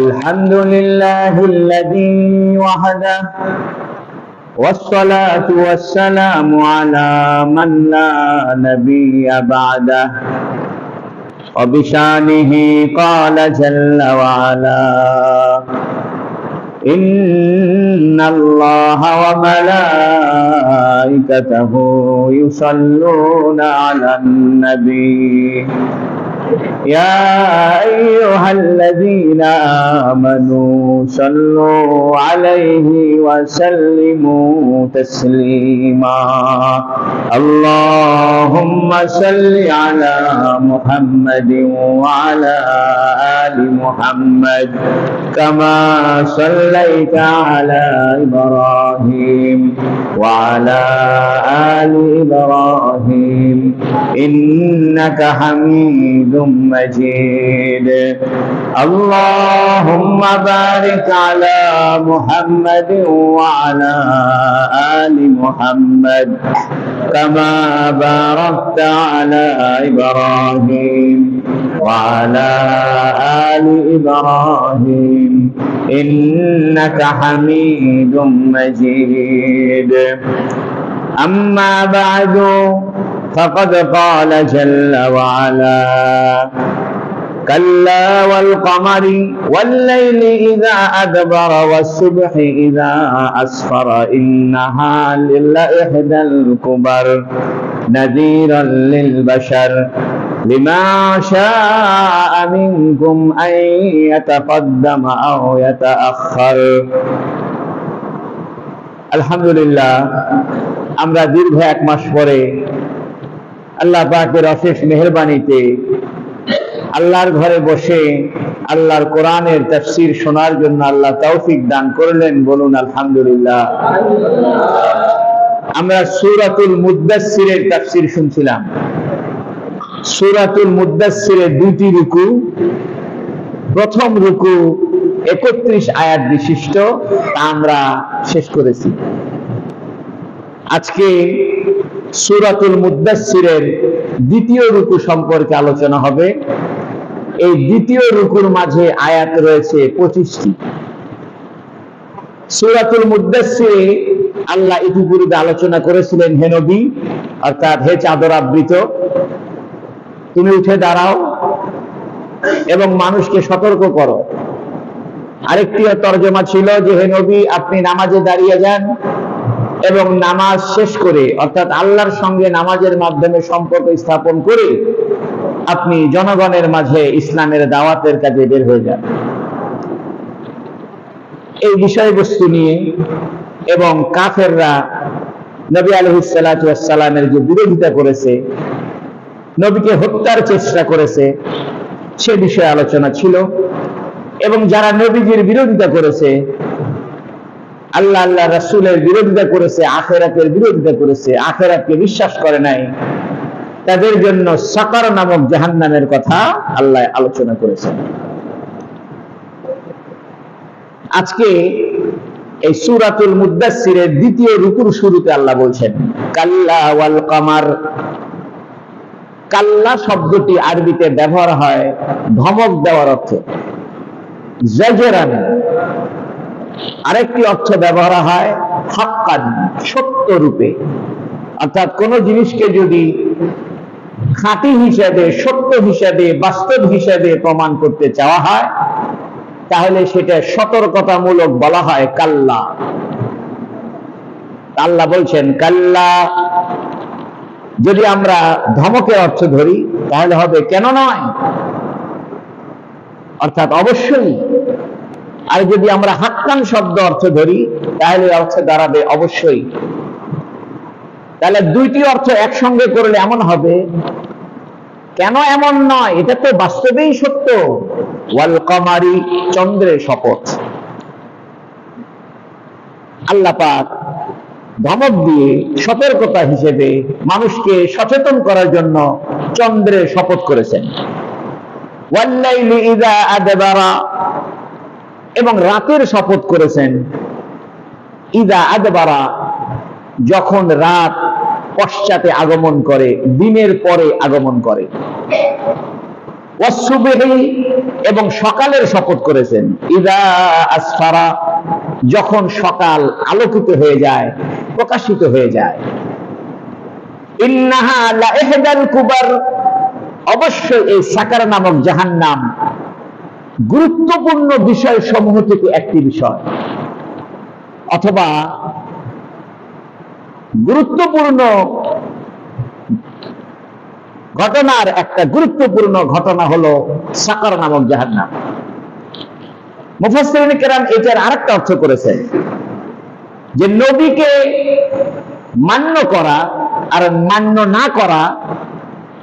الحمد لله الذي وحده والصلاة والسلام على من لا نبي بعده وبشانه قال جل وعلا إن الله وملائكته يصلون على النبي يا أيها الذين آمنوا صلوا عليه وسلموا تسليما اللهم صل على محمد وعلى آل محمد كما صليت على إبراهيم وعلى آل إبراهيم إنك حميد مجيد اللهم بارك على محمد وعلى آل محمد كما باركت على إبراهيم وعلى آل إبراهيم إنك حميد مجيد أما بعد فقد قال جل وعلا كلا والقمر والليل إذا أدبر والصبح إذا أسفر إنها لإحدى الكبر نذيرا للبشر لما شاء منكم أن يتقدم أو يتأخر الحمد لله আমরা দীর্ঘ এক মাস পরে আল্লাহ পাকের অশেষ মেহেরবানিতে আল্লাহর ঘরে বসে আল্লাহর কোরআনের তাফসীর শোনার জন্য আল্লাহ তৌফিক দান করলেন, বলুন আলহামদুলিল্লাহ। আমরা সূরাতুল মুদ্দাসসিরের তাফসীর শুনছিলাম। সূরাতুল মুদ্দাসসিরের দুটি রুকু, প্রথম রুকু 31 আয়াত বিশিষ্ট, তা আমরা শেষ করেছি। আজকে সূরাতুল মুদ্দাসসিরের দ্বিতীয় রুকু সম্পর্কে আলোচনা হবে। এই দ্বিতীয় রুকুর মাঝে আয়াত রয়েছে 25টি। সূরাতুল মুদ্দাসসিরে আল্লাহ ইতিপূর্বে আলোচনা করেছিলেন, হে নবী অর্থাৎ হে চাদর আবৃত, তুমি উঠে দাঁড়াও এবং মানুষকে সতর্ক করো। আরেকটি তরজমা ছিল যে হে নবী আপনি নামাজে দাঁড়িয়ে যান এবং নামাজ শেষ করে অর্থাৎ আল্লাহর সঙ্গে নামাজের মাধ্যমে সম্পর্ক স্থাপন করে আপনি জনগণের মাঝে ইসলামের দাওয়াতের কাজে বের হয়ে যান। এই বিষয়বস্তু নিয়ে এবং কাফেররা নবী আলাইহিস সালাতু ওয়াস সালামের যে বিরোধিতা করেছে, নবীকে হত্যার চেষ্টা করেছে, সে বিষয়ে আলোচনা ছিল। এবং যারা নবীজির বিরোধিতা করেছে, আল্লাহ রাসূলের বিরোধিতা করেছে, আখিরাতের বিরোধিতা করেছে, আখিরাতকে বিশ্বাস করে নাই, তাদের জন্য সাকার নামক জাহান্নামের কথা আল্লাহ আলোচনা করেছেন। আজকে এই সূরাতুল মুদ্দাসসিরের দ্বিতীয় রুকুর শুরুতে আল্লাহ বলছেন কাল্লা ওয়াল কামার। কাল্লা শব্দটি আরবিতে ব্যবহার হয় ধমক দেওয়ার অর্থে, জাজরান। আরেকটি অর্থ ব্যবহার হয় হাক্কান, সত্য রূপে। অর্থাৎ কোন জিনিসকে যদি খাঁটি হিসাবে, সত্য হিসাবে, বাস্তব হিসাবে প্রমাণ করতে চাওয়া হয়, তাহলে সেটা সতর্কতামূলক বলা হয় কাল্লা। আল্লাহ বলছেন কাল্লা। যদি আমরা ধমকের অর্থ ধরি তাহলে হবে কেন নয়, অর্থাৎ অবশ্যই। আর যদি আমরা হাক্কান শব্দ অর্থ ধরি তাহলে অর্থ দাঁড়াবে অবশ্যই। তাহলে দুইটি অর্থ একসঙ্গে করলে এমন হবে কেন এমন নয়, এটা তো বাস্তবেই সত্য। ওয়াল কামারি, চন্দ্রের শপথ। আল্লাহ পাক ধমক দিয়ে সতর্কতা হিসেবে মানুষকে সচেতন করার জন্য চন্দ্রের শপথ করেছেন। ওয়াল্লাইলি ইযা আদবারা, এবং রাতের শপথ করেছেন। ইযা আদবারা, যখন রাত পশ্চাতে আগমন করে, দিনের পরে আগমন করে। ওয়াসসুবহি, এবং সকালের শপথ করেছেন। ইযা আসফারা, যখন সকাল আলোকিত হয়ে যায়, প্রকাশিত হয়ে যায়। ইন্নাহা লাইহদাল কুবার, অবশ্যই এই সাকার নামক জাহান্নাম গুরুত্বপূর্ণ বিষয় সমূহ থেকে একটি বিষয়, অথবা গুরুত্বপূর্ণ ঘটনার একটা গুরুত্বপূর্ণ ঘটনা হলো সাকার নামক জাহান্নাম। মুফাসসিরিন কেরাম এটার আরেকটা অর্থ করেছেন যে নবীকে মান্য করা আর মান্য না করা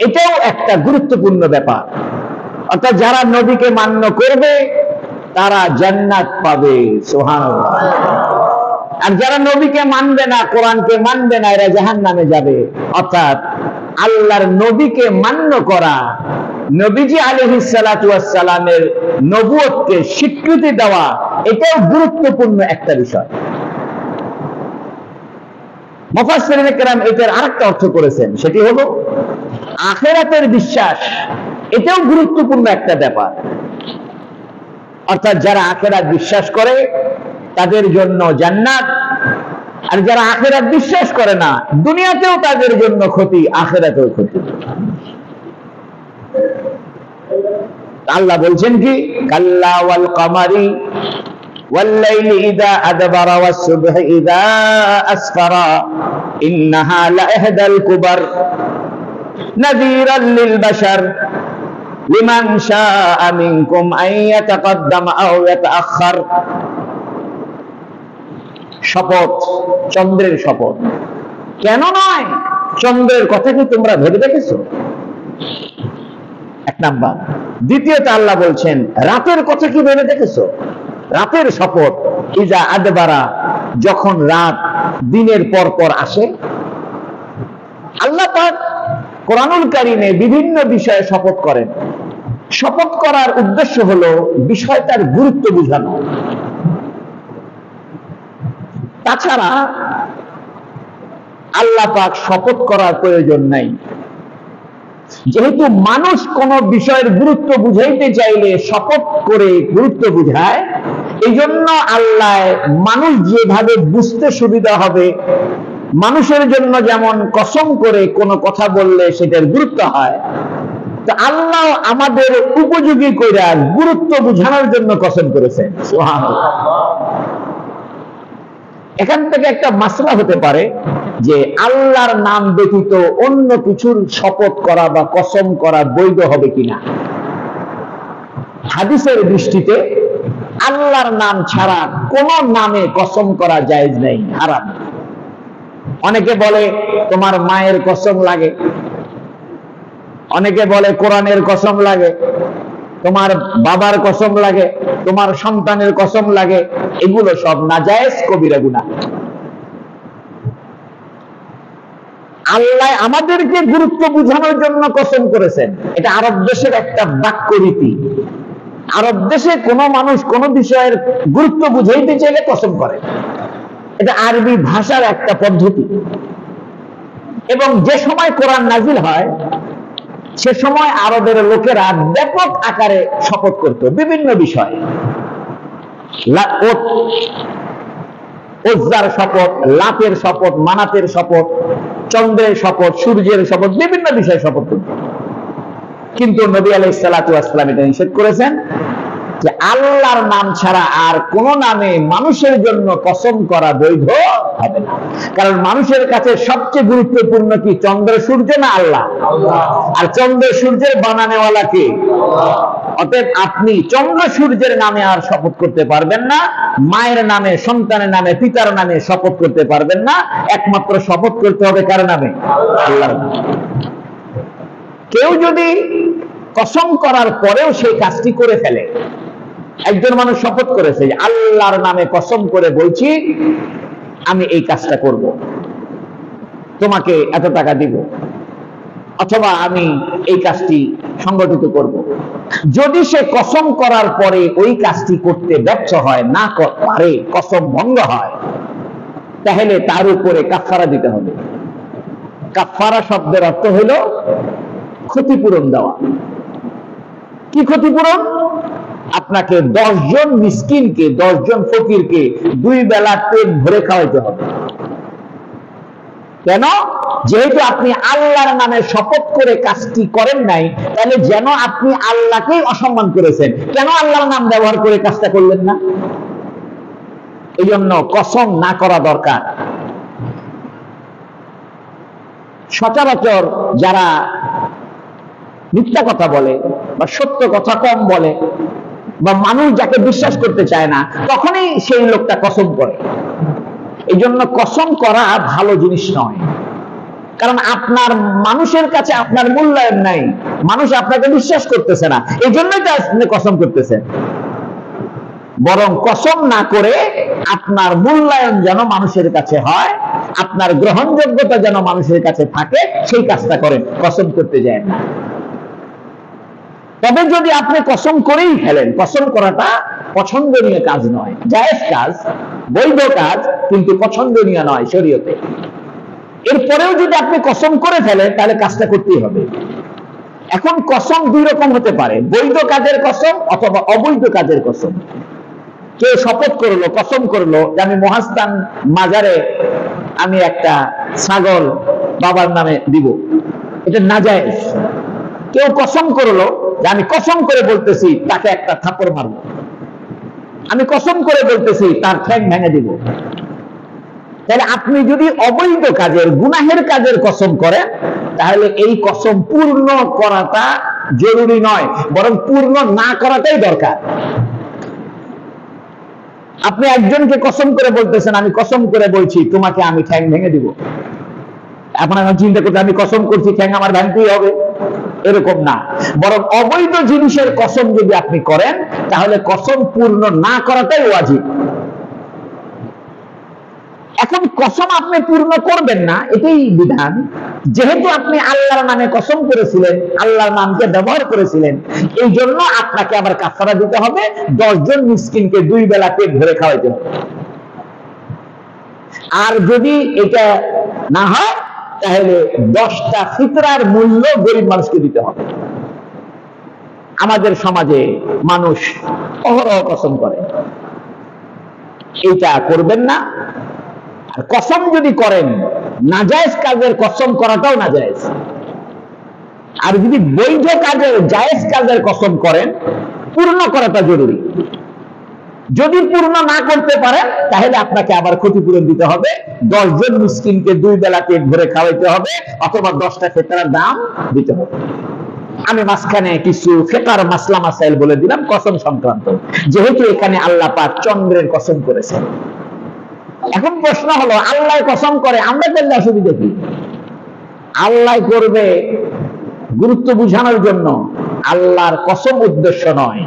এটাও একটা গুরুত্বপূর্ণ ব্যাপার। অর্থাৎ যারা নবীকে মান্য করবে তারা জান্নাত পাবে, সুবহানাল্লাহ। আর যারা নবীকে মানবে না, কোরআনকে মানবে না, এরা জাহান্নামে যাবে। অর্থাৎ আল্লাহর নবীকে মান্য করা, নবীজি আলাইহিস সালাতু ওয়াস সালামের নবুয়তকে স্বীকৃতি দেওয়া, এটাও গুরুত্বপূর্ণ একটা বিষয়। মুফাসসিরিন কেরাম এটার আরেকটা অর্থ করেছেন, সেটি হলো আখিরাতের বিশ্বাস, এটাও গুরুত্বপূর্ণ একটা ব্যাপার। অর্থাৎ যারা আখিরাত বিশ্বাস করে তাদের জন্য জান্নাত, আর যারা আখিরাত বিশ্বাস করে না, দুনিয়াতেও তাদের জন্য ক্ষতি, আখিরাতেও ক্ষতি। আল্লাহ বলছেন কি, কাল্লা ওয়াল কামারি ওয়াল লাইলি ইযা আদবারা ওয়াস সুবহি ইযা আসফারা ইন্নাহা লাইহদাল কুবার নাযীরাল লিল বাশার লিমান শাআ মিনকুম আন ইয়াতাকাদ্দামা আও ইয়াতাআখার। শপথ, চন্দ্রের শপথ। কেন নয়? চন্দ্রের কথা কি তোমরা ভেবে দেখেছো? এক নাম্বার। দ্বিতীয়ত আল্লাহ বলছেন রাতের কথা কি ভেবে দেখেছো? রাতের শপথ, ইজা আদবারা, যখন রাত দিনের পর পর আসে। আল্লাহ পাক কোরআনুল কারীমে বিভিন্ন বিষয়ে শপথ করেন। শপথ করার উদ্দেশ্য হলো বিষয়টার গুরুত্ব বোঝানো। তাছাড়া আল্লাহ পাক শপথ করার প্রয়োজন নাই। যেহেতু মানুষ কোন বিষয়ের গুরুত্ব বুঝাইতে চাইলে শপথ করে গুরুত্ব বুঝায়, এই জন্য আল্লাহ মানুষ যেভাবে বুঝতে সুবিধা হবে, মানুষের জন্য যেমন কসম করে কোনো কথা বললে সেটার গুরুত্ব হয়, তো আল্লাহ আমাদের উপযোগী কইরা গুরুত্ব বুঝানোর জন্য কসম করেছেন। সুবহানাল্লাহ। এখান থেকে একটা মাসলা হতে পারে যে আল্লাহর নাম ব্যতীত অন্য কিছুর শপথ করা বা কসম করা বৈধ হবে কিনা। হাদিসের দৃষ্টিতে আল্লাহর নাম ছাড়া কোন নামে কসম করা জায়েজ নেই, হারাম। অনেকে বলে তোমার মায়ের কসম লাগে, অনেকে বলে কোরআনের কসম লাগে, তোমার বাবার কসম লাগে, তোমার সন্তানের কসম লাগে। এগুলো সব নাজায়েজ কবিরা গুনাহ। আল্লাহ আমাদেরকে গুরুত্ব বোঝানোর জন্য কসম করেছেন। এটা আরব দেশের একটা বাক্য রীতি। আরব দেশে কোন মানুষ কোন বিষয়ের গুরুত্ব বুঝাইতে চাইলে কসম করে। এটা আরবি ভাষার একটা পদ্ধতি। এবং যে সময় কোরআন নাজিল হয় সে সময় আরবের লোকেরা ব্যাপক আকারে শপথ করত বিভিন্ন বিষয়ে। উজ্জার শপথ, লাতের শপথ, মানাতের শপথ, চন্দ্রের শপথ, সূর্যের শপথ, বিভিন্ন বিষয়ে শপথ করত। কিন্তু নবী আলাইহিস সালাতু ওয়াস সালাম এটা নিষেধ করেছেন যে আল্লাহর নাম ছাড়া আর কোন নামে মানুষের জন্য কসম করা বৈধ হবে না। কারণ মানুষের কাছে সবচেয়ে গুরুত্বপূর্ণ কি, চন্দ্র সূর্য না আল্লাহ? আর চন্দ্র সূর্যের বানানেওয়ালা কে? অতএব আপনি চন্দ্র সূর্যের নামে আর শপথ করতে পারবেন না, মায়ের নামে, সন্তানের নামে, পিতার নামে শপথ করতে পারবেন না। একমাত্র শপথ করতে হবে কার নামে? আল্লাহর নামে। কেউ যদি কসম করার পরেও সেই কাজটি করে ফেলে, একজন মানুষ শপথ করেছে যে আল্লাহর নামে কসম করে বলছি আমি এই কাজটা করব, তোমাকে এত টাকা দিব, অথবা আমি এই কাজটি সংগঠিত করব। যদি সে কসম করার পরে ওই কাজটি করতে ব্যর্থ হয়, না পারে, কসম ভঙ্গ হয়, তাহলে তার উপরে কাফারা দিতে হবে। কাফারা শব্দের অর্থ হলো ক্ষতিপূরণ দেওয়া। কি ক্ষতিপূরণ? আপনাকে 10 জন মিসকিনকে, 10 জন ফকিরকে 2 বেলা পেট ভরে খাওয়াইতে হবে। কেন? যেহেতু আপনি আল্লাহর নামে শপথ করে কাজটি করেন নাই, তাহলে যেন আপনি আল্লাহকেই অসম্মান করেছেন। কেন আল্লাহর নাম ব্যবহার করে কাজটা করলেন না? এই জন্য কসম না করা দরকার। সচরাচর যারা মিথ্যা কথা বলে বা সত্য কথা কম বলে বা মানুষ যাকে বিশ্বাস করতে চায় না, তখনই সেই লোকটা কসম করে। এই জন্য কসম করা ভালো জিনিস নয়, কারণ আপনার মানুষের কাছে আপনার মূল্যায়ন নাই, মানুষ আপনাকে বিশ্বাস করতেছে না, এই জন্যই তো আপনি কসম করতেছেন। বরং কসম না করে আপনার মূল্যায়ন যেন মানুষের কাছে হয়, আপনার গ্রহণযোগ্যতা যেন মানুষের কাছে থাকে, সেই কাজটা করেন, কসম করতে যায় না। তবে যদি আপনি কসম করেই ফেলেন, কসম করাটা পছন্দনীয় কাজ নয়, জায়েজ কাজ, বৈধ কাজ, কিন্তু পছন্দনীয় নয় শরীয়তে। এরপরেও যদি আপনি কসম করে ফেলেন, তাহলে কাজটা করতেই হবে। এখন কসম 2 রকম হতে পারে, বৈধ কাজের কসম অথবা অবৈধ কাজের কসম। কেউ শপথ করলো, কসম করলো যে আমি মহাস্থান মাজারে আমি একটা ছাগল বাবার নামে দিব, এটা নাজায়েজ। কেউ কসম করলো যে আমি কসম করে বলতেছি তাকে একটা থাপ্পড় মারব, আমি কসম করে বলতেছি তার ঠ্যাং ভেঙে দিব। তাহলে আপনি যদি অবৈধ কাজের, গুনাহের কাজের কসম করেন, তাহলে এই কসম পূর্ণ করাটা জরুরি নয়, বরং পূর্ণ না করাটাই দরকার। আপনি একজনকে কসম করে বলতেছেন আমি কসম করে বলছি তোমাকে আমি ঠ্যাং ভেঙে দিব, আপনারা চিন্তা করতে আমি কসম করছি ঠ্যাং আমার ভাঙতেই হবে, এরকম না। বরং অবৈধ জিনিসের কসম যদি আপনি করেন, তাহলে কসম পূর্ণ না করাটাই ওয়াজিব। এখন কসম আপনি পূর্ণ করবেন না, এটাই বিধান। যেহেতু আপনি আল্লাহর নামে কসম করেছিলেন, আল্লাহর নামকে ব্যবহার করেছিলেন, এই জন্য আপনাকে আবার কাফারা দিতে হবে, 10 জন মিসকিনকে 2 বেলা পেট ভরে খাওয়াইতে হবে। আর যদি এটা না হয়, তাহলে 10টা ফিতরার মূল্য গরিব মানুষকে দিতে হবে। আমাদের সমাজে মানুষ অহরহ কসম করে, এইটা করবেন না। আর কসম যদি করেন, নাজায়েজ কাজের কসম করাটাও নাজায়েজ। আর যদি বৈধ কাজের, জায়েজ কাজের কসম করেন, পূর্ণ করাটা জরুরি। যদি পূর্ণ না করতে পারেন, তাহলে আপনাকে আবার ক্ষতিপূরণ দিতে হবে, 10 জন মিসকিনকে 2 বেলা পেট ভরে খাওয়াইতে হবে, অথবা 10টা ফিতরার দাম দিতে হবে। আমি মাঝখানে কিছু ফিকর মাসলা মাসাইল বলে দিলাম কসম সংক্রান্ত, যেহেতু এখানে আল্লাহ পাক চন্দ্রের কসম করেছেন। এখন প্রশ্ন হলো, আল্লাহ কসম করে, আমরা করলে অসুবিধা কি? আল্লাহ করবে গুরুত্ব বুঝানোর জন্য, আল্লাহর কসম উদ্দেশ্য নয়।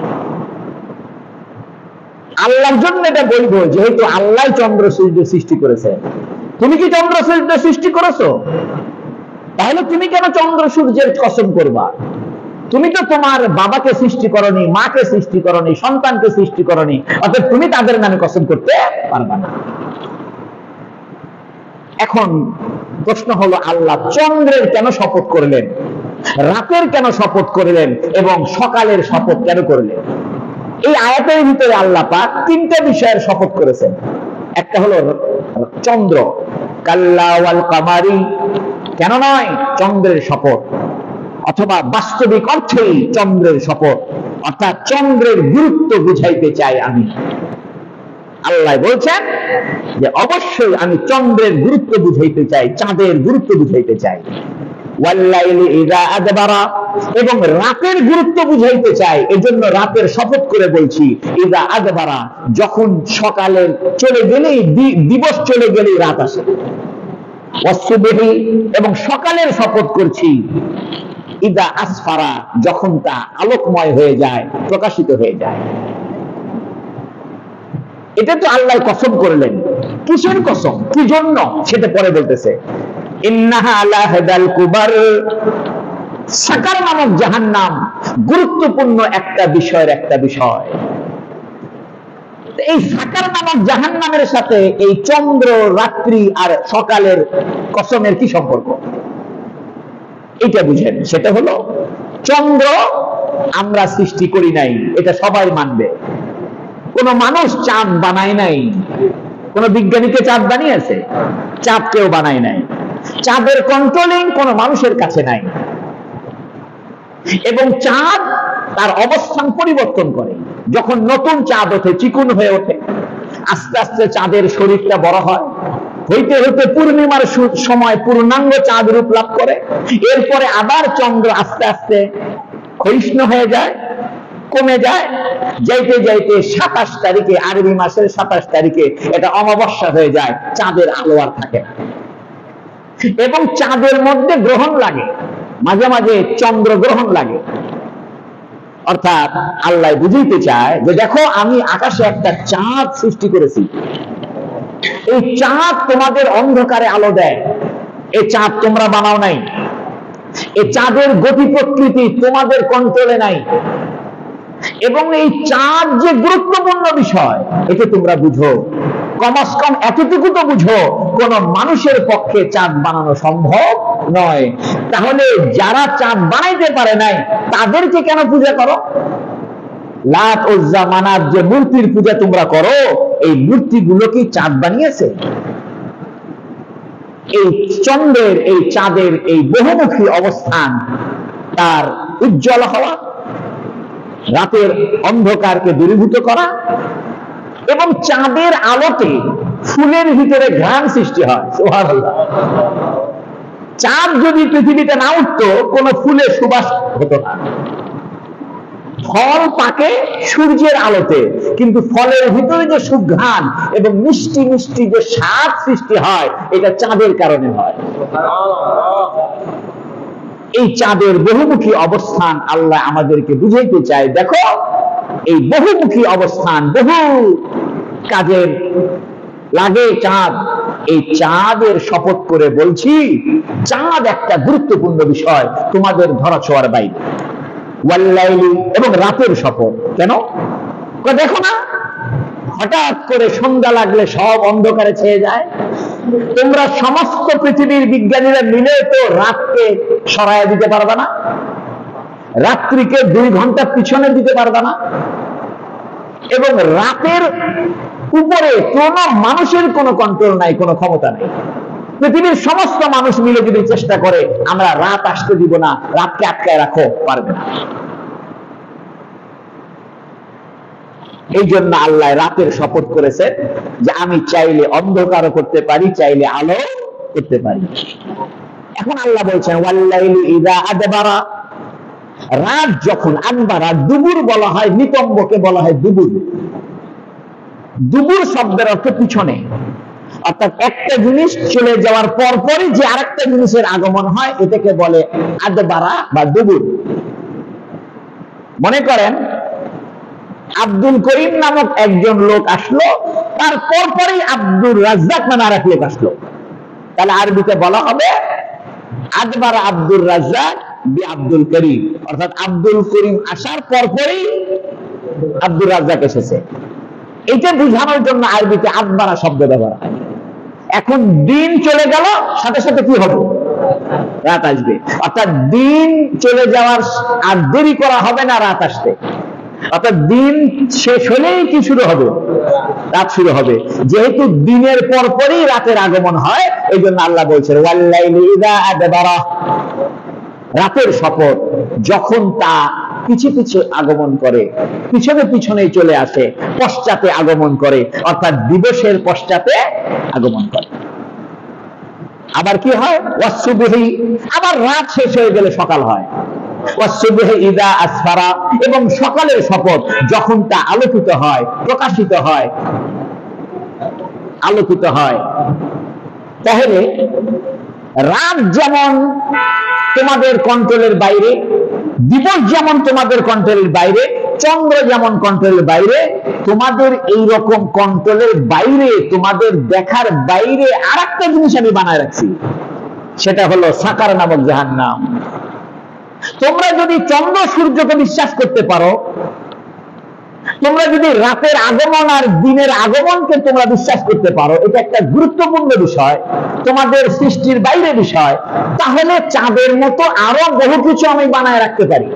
আল্লাহর জন্য এটা বলবো, যেহেতু আল্লাহ চন্দ্র সূর্য সৃষ্টি করেছে। তুমি কি চন্দ্র সূর্য সৃষ্টি করেছো? তাহলে তুমি কেন চন্দ্র সূর্যের কসম করবা? তুমি তো তোমার বাবাকে সৃষ্টি করনি, মাকে সৃষ্টি করনি, সন্তানকে সৃষ্টি করনি, অর্থাৎ তুমি তাদের নামে কসম করতে পারবা না। এখন প্রশ্ন হলো, আল্লাহ চন্দ্রের কেন শপথ করলেন, রাতের কেন শপথ করলেন, এবং সকালের শপথ কেন করলেন? এই আয়াতের ভিতরে আল্লাহ পাক 3টা বিষয়ের শপথ করেছেন। একটা হলো চন্দ্র, কাল্লা ওয়াল কামারি, কেন নয় চন্দ্রের শপথ, অথবা বাস্তবিক অর্থেই চন্দ্রের শপথ, অর্থাৎ চন্দ্রের গুরুত্ব বুঝাইতে চাই আমি। আল্লাহ বলছেন যে অবশ্যই আমি চন্দ্রের গুরুত্ব বুঝাইতে চাই, চাঁদের গুরুত্ব বুঝাইতে চাই। ওয়াল্লাইলি ইযা আদবারা, এবং রাতের গুরুত্ব বুঝাইতে চাই, এজন্য রাতের শপথ করে বলছি ইযা আদবারা, যখন সকালে চলে গেলেই, দিবস চলে গেলেই রাত আসে। ওয়াসসুবহি, এবং সকালের শপথ করছি ইযা আসফারা, যখন তা আলোকময় হয়ে যায়, প্রকাশিত হয়ে যায়। এটা তো আল্লাহ কসম করলেন। কিসের কসম, কি জন্য, সেটা পরে বলতেছে। ইন্নাহা লাহাদাল কুবার, সাকার নামক জাহান্নাম গুরুত্বপূর্ণ একটা বিষয়ের একটা বিষয়। এই সাকার নামক জাহান্নামের সাথে এই চন্দ্র, রাত্রি আর সকালের কসমের কি সম্পর্ক, এটা বুঝেন। সেটা হলো চন্দ্র আমরা সৃষ্টি করি নাই, এটা সবাই মানবে। কোন মানুষ চাঁদ বানায় নাই, কোন বিজ্ঞানীকে চাঁদ বানিয়েছে? চাঁদ কেউ বানায় নাই। চাঁদের কন্ট্রোলিং কোন মানুষের কাছে নাই। এবং চাঁদ তার অবস্থান পরিবর্তন করে। যখন নতুন চাঁদ ওঠে, চিকুন হয়ে ওঠে, আস্তে আস্তে চাঁদের শরীরটা বড় হয়, হইতে হইতে পূর্ণিমার সময় পূর্ণাঙ্গ চাঁদ রূপ লাভ করে। এরপরে আবার চন্দ্র আস্তে আস্তে ক্ষয়িষ্ণু হয়ে যায়, কমে যায়, যাইতে যাইতে 27 তারিখে, আরবি মাসের 27 তারিখে এটা অমাবস্যা হয়ে যায়, চাঁদের আলো আর থাকে না। এবং চাঁদের মধ্যে গ্রহণ লাগে, মাঝে মাঝে চন্দ্র গ্রহণ লাগে। অর্থাৎ আল্লাহ বুঝাইতে চায় যে দেখো, আমি আকাশে একটা চাঁদ সৃষ্টি করেছি। এই চাঁদ তোমাদের অন্ধকারে আলো দেয়। এই চাঁদ তোমরা বানাও নাই। এই চাঁদের গতি প্রকৃতি তোমাদের কন্ট্রোলে নাই। এবং এই চাঁদ যে গুরুত্বপূর্ণ বিষয়, এটা তোমরা বুঝো। কমস কম এতটুকু তো বুঝো, কোন মানুষের পক্ষে চাঁদ বানানো সম্ভব নয়। তাহলে যারা চাঁদ বানাইতে পারে নাই, তাদেরকে কেন পূজা করো? লাত উজ্জা মানাত যে মূর্তির পূজা তোমরা করো, এই মূর্তিগুলো কি চাঁদ বানিয়েছে? এই চন্দ্রের, এই চাঁদের এই বহুমুখী অবস্থান, তার উজ্জ্বল হওয়া, রাতের অন্ধকারকে দূরীভূত করা, এবং চাঁদের আলোতে ফুলের ভিতরে ঘ্রাণ সৃষ্টি হয়। সুবহানাল্লাহ। চাঁদ যদি পৃথিবীতে না উঠতো, কোন ফুলের সুবাস হতো না। ফল পাকে সূর্যের আলোতে, কিন্তু ফলের ভিতরে যে সুঘ্রাণ এবং মিষ্টি মিষ্টি যে স্বাদ সৃষ্টি হয়, এটা চাঁদের কারণে হয়। এই চাঁদের বহুমুখী অবস্থান আল্লাহ আমাদেরকে বুঝাইতে চায়। দেখো, এই বহুমুখী অবস্থান বহু কাজের লাগে চাঁদ। এই চাঁদের শপথ করে বলছি, চাঁদ একটা গুরুত্বপূর্ণ বিষয় তোমাদের ধরাছোঁয়ার বাইরে। ওয়াল্লাইলি, এবং রাতের শপথ। কেন? দেখো না, হঠাৎ করে সন্ধ্যা লাগলে সব অন্ধকারে ছেয়ে যায়। তোমরা সমস্ত পৃথিবীর বিজ্ঞানীরা মিলে তো রাতকে সরাইয়া দিতে পারবে না, রাত্রিকে 2 ঘন্টা পিছনে দিতে পারবে না। এবং রাতের উপরে কোন মানুষের কোনো কন্ট্রোল নাই, কোনো ক্ষমতা নেই। পৃথিবীর সমস্ত মানুষ মিলে যদি চেষ্টা করে আমরা রাত আসতে দিব না, রাতকে আটকায় রাখো, পারবে না। এই জন্য আল্লাহ রাতের শপথ করেছে যে আমি চাইলে অন্ধকারও করতে পারি, চাইলে আলো করতে পারি। এখন আল্লাহ বলছেন ওয়াল্লাইলি ইযা আদবারা, রাত যখন, আদবারা দুপুর বলা হয়, নিতম্বকে বলা হয় দুপুর। দুপুর শব্দের অর্থ পিছনে। অর্থাৎ একটা জিনিস চলে যাওয়ার পরপরই যে আরেকটা জিনিসের আগমন হয়, এটাকে বলে আদবারা বা দুপুর। মনে করেন আব্দুল করিম নামক একজন লোক আসলো, তার পরপরই আব্দুল রাজ্জাক নামে আরেক লোক আসলো, তাহলে আরবিতে বলা হবে আদবারা আব্দুল রাজ্জাক বি আব্দুল করিম। অর্থাৎ আব্দুল করিম আসার পরপরই আব্দুল রাজ্জাক এসেছে। এটা বোঝানোর জন্য আরবিতে আদবারা শব্দ ব্যবহার হয়। এখন দিন চলে গেল, সাথে সাথে কি হবে? রাত আসবে। অর্থাৎ দিন চলে যাওয়ার আর দেরি করা হবে না রাত আসতে। অর্থাৎ দিন শেষ হলেই কি শুরু হবে? রাত শুরু হবে। যেহেতু দিনের পরপরই রাতের আগমন হয়, এই জন্য আল্লাহ বলছেন ওয়াল্লাইলি ইযা আদবারা, রাতের শপথ যখন তা পিছে পিছে আগমন করে, পিছনে পিছনে চলে আসে, পশ্চাতে আগমন করে, অর্থাৎ দিবসের পশ্চাতে আগমন করে। আবার কি হয়? ওয়াসসুবহি, আবার রাত শেষ হয়ে গেলে সকাল হয়। ওয়াসসুবহি ইযা আসফারা, এবং সকালের শপথ যখন তা আলোকিত হয়, প্রকাশিত হয়, আলোকিত হয়। তাহলে রাত যেমন তোমাদের কন্ট্রোলের বাইরে, দিবস যেমন তোমাদের কন্ট্রোলের বাইরে, চন্দ্র যেমন কন্ট্রোলের বাইরে, তোমাদের এই রকম কন্ট্রোলের বাইরে, তোমাদের দেখার বাইরে আরেকটা জিনিস আমি বানায় রাখছি, সেটা হলো সাকার নামক জাহান্নাম। তোমরা যদি চন্দ্র সূর্যকে বিশ্বাস করতে পারো, তোমরা যদি রাতের আগমন আর দিনের আগমনকে তোমরা বিশ্বাস করতে পারো, এটা একটা গুরুত্বপূর্ণ বিষয়, তোমাদের সৃষ্টির বাইরে বিষয়, তাহলে চাঁদের মতো আরো বহু কিছু আমি বানায় রাখতে পারি।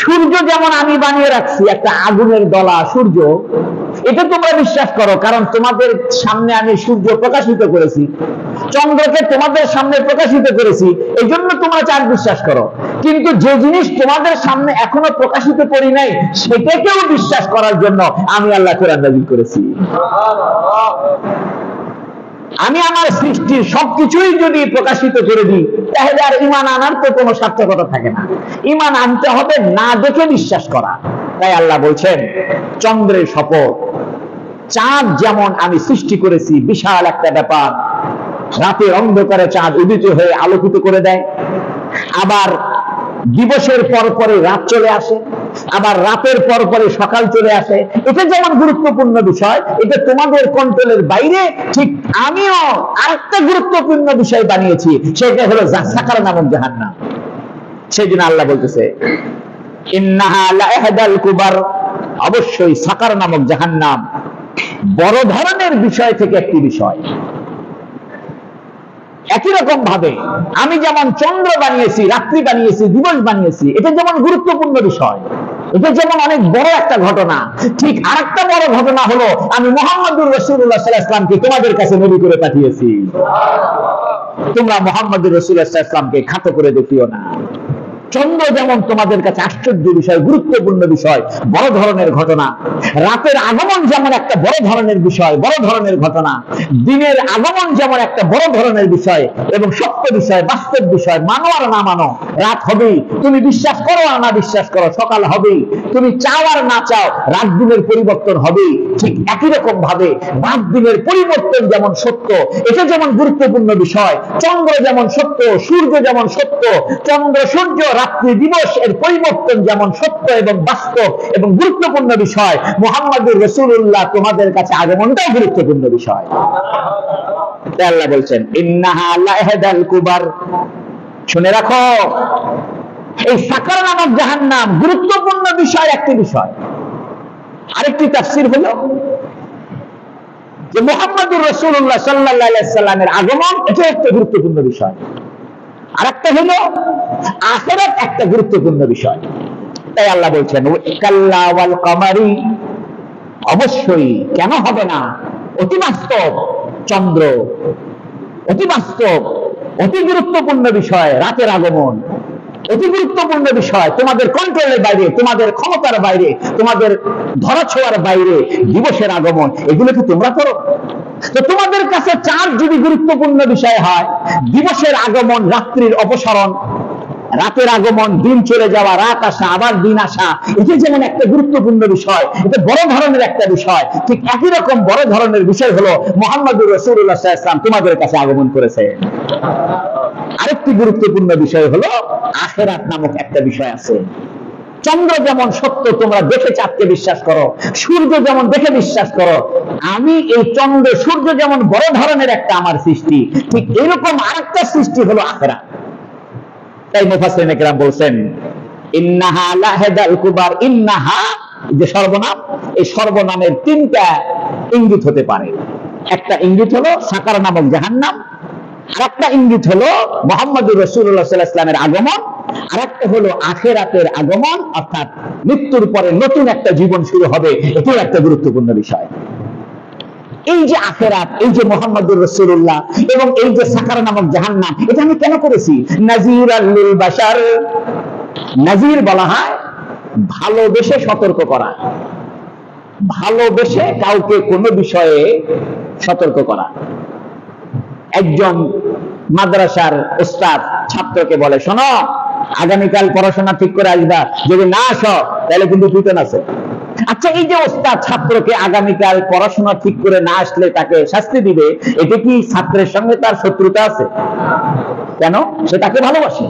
সূর্য যেমন আমি বানিয়ে রাখছি একটা আগুনের দলা সূর্য, এটা তোমরা বিশ্বাস করো, কারণ তোমাদের সামনে আমি সূর্য প্রকাশিত করেছি, চন্দ্রকে তোমাদের সামনে প্রকাশিত করেছি, এই জন্য তোমরা চাঁদ বিশ্বাস করো। কিন্তু যে জিনিস তোমাদের সামনে এখনো প্রকাশিত করি নাই, সেটাকেও বিশ্বাস করার জন্য আমি আল্লাহ কোরআন নাযিল করেছি। আমি আমার সৃষ্টির সবকিছুই যদি প্রকাশিত করে দিই, তাহলে আর ঈমান আনার তো কোনো সার্থকতা থাকে না। ঈমান আনতে হবে না দেখে বিশ্বাস করা। তাই আল্লাহ বলছেন, চন্দ্রের শপথ, চাঁদ যেমন আমি সৃষ্টি করেছি, বিশাল একটা ব্যাপার, রাতের অন্ধকারে চাঁদ উদিত হয়ে আলোকিত করে দেয়, আবার দিবসের পর পরে রাত চলে আসে, আবার রাতের পর পরে সকাল চলে আসে। এটা যেমন গুরুত্বপূর্ণ বিষয়, এটা তোমাদের কন্ট্রোলের বাইরে, ঠিক আমিও আরেকটা গুরুত্বপূর্ণ বিষয় বানিয়েছি, সেটা হলো সাকার নামক জাহান্নাম। সেই জন্য আল্লাহ বলতেছে, ইন্নাহা লাইহদাল কুবার, অবশ্যই সাকার নামক জাহান্নাম বড় ধরনের বিষয় থেকে একটি বিষয়। একই রকম ভাবে আমি যেমন চন্দ্র বানিয়েছি, রাত্রি বানিয়েছি, দিবস বানিয়েছি, এটা যেমন গুরুত্বপূর্ণ বিষয়, এটা যেমন অনেক বড় একটা ঘটনা, ঠিক আরেকটা বড় ঘটনা হলো আমি মুহাম্মদুর রাসূলুল্লাহ সাল্লাল্লাহু আলাইহি ওয়াসাল্লামকে তোমাদের কাছে নবী করে পাঠিয়েছি। তোমরা মুহাম্মদুর রাসূলুল্লাহ সাল্লাল্লাহু আলাইহি ওয়াসাল্লামকে খাটো করে দেখিও না। চন্দ্র যেমন তোমাদের কাছে আশ্চর্য বিষয়, গুরুত্বপূর্ণ বিষয়, বড় ধরনের ঘটনা, রাতের আগমন যেমন একটা বড় ধরনের বিষয়, বড় ধরনের ঘটনা, দিনের আগমন যেমন একটা বড় ধরনের বিষয় এবং সত্য বিষয়, বাস্তব বিষয়, মানো আর না মানো, রাত হবেই, তুমি বিশ্বাস করো আর না বিশ্বাস করো, সকাল হবেই, তুমি চাও আর না চাও, রাত দিনের পরিবর্তন হবেই। ঠিক একই রকম ভাবে রাত দিনের পরিবর্তন যেমন সত্য, এটা যেমন গুরুত্বপূর্ণ বিষয়, চন্দ্র যেমন সত্য, সূর্য যেমন সত্য, চন্দ্র সূর্য রাত্রি দিবস এর পরিবর্তন যেমন সত্য এবং বাস্তব এবং গুরুত্বপূর্ণ বিষয়, মুহাম্মদুর রাসূলুল্লাহ তোমাদের কাছে আগমনটাও গুরুত্বপূর্ণ বিষয়। আল্লাহ বলছেন, ইন্নাহা লাইহদাল কুবার, শুনে রাখো, এই সাকার নামক জাহান্নাম গুরুত্বপূর্ণ বিষয়, একটি বিষয়। আরেকটি তাফসীর হলো যে মুহাম্মদুর রাসূলুল্লাহ সাল্লাল্লাহু আলাইহি সাল্লামের আগমন, এটা একটা গুরুত্বপূর্ণ বিষয়। আরেকটা হলো আখিরাত একটা গুরুত্বপূর্ণ বিষয়। তাই আল্লাহ বলছেন, কাল্লা ওয়াল কমারি, অবশ্যই, কেন হবে না, অতি বাস্তব চন্দ্র, অতি বাস্তব, অতি গুরুত্বপূর্ণ বিষয়, রাতের আগমন অতি গুরুত্বপূর্ণ বিষয়, তোমাদের কন্ট্রোলের বাইরে, তোমাদের ক্ষমতার বাইরে, তোমাদের ধরাছোঁয়ার বাইরে দিবসের আগমন, এগুলো কি তোমরা করো? তো তোমাদের কাছে চাঁদ যদি গুরুত্বপূর্ণ বিষয় হয়, দিবসের আগমন, রাত্রির অপসারণ, রাতের আগমন, দিন চলে যাওয়া, রাত আসা, আবার দিন আসা, এটা যেমন একটা গুরুত্বপূর্ণ বিষয়, এটা বড় ধরনের একটা বিষয়, ঠিক একই রকম বড় ধরনের বিষয় হলো মুহাম্মদুর রাসূলুল্লাহ সাল্লাল্লাহু আলাইহি ওয়াসাল্লাম তোমাদের কাছে আগমন করেছে। আরেকটি গুরুত্বপূর্ণ বিষয় হলো আখিরাত নামক একটা বিষয় আছে। চন্দ্র যেমন সত্য, তোমরা দেখে চাঁদকে বিশ্বাস করো, সূর্য যেমন দেখে বিশ্বাস করো, আমি এই চন্দ্র সূর্য যেমন বড় ধরনের একটা আমার সৃষ্টি, ঠিক এরকম আরেকটা সৃষ্টি হলো আখিরাত। তাই মুফাসসিরিনে কেরাম বলছেন, ইন্নাহা লাইহদাল কুবার, ইন্নাহা যে সর্বনাম, এই সর্বনামের তিনটা ইঙ্গিত হতে পারে। একটা ইঙ্গিত হলো সাকার নামক জাহান্নাম, আরেকটা ইঙ্গিত হলো মুহাম্মদুর রাসূলুল্লাহ সাল্লাল্লাহু আলাইহি ওয়াসাল্লামের আগমন, আরেকটা হলো আখিরাতের আগমন, অর্থাৎ মৃত্যুর পরে নতুন একটা জীবন শুরু হবে, এটাও একটা গুরুত্বপূর্ণ বিষয়। এই যে আখিরাত, এই যে মুহাম্মদুর রাসূলুল্লাহ এবং এই যে সাকার নামক জাহান্নাম, এটা আমি কেন করেছি? নাযীরাল লিল বাশার, নাযীর বলা হয় ভালোবেসে সতর্ক করা, ভালোবেসে কাউকে কোনো বিষয়ে সতর্ক করা। একজন মাদ্রাসার উস্তাদ ছাত্রকে বলে, শোনো, আগামীকাল পড়াশোনা ঠিক করে আসবা, যদি না আসো তাহলে কিন্তু পিটন আছে। আচ্ছা, এই যে ওস্তাদ ছাত্রকে আগামীকাল পড়াশোনা ঠিক করে না আসলে তাকে শাস্তি দিবে, এটা কি ছাত্রের সঙ্গে তার শত্রুতা আছে? কেন? সে তাকে ভালোবাসে,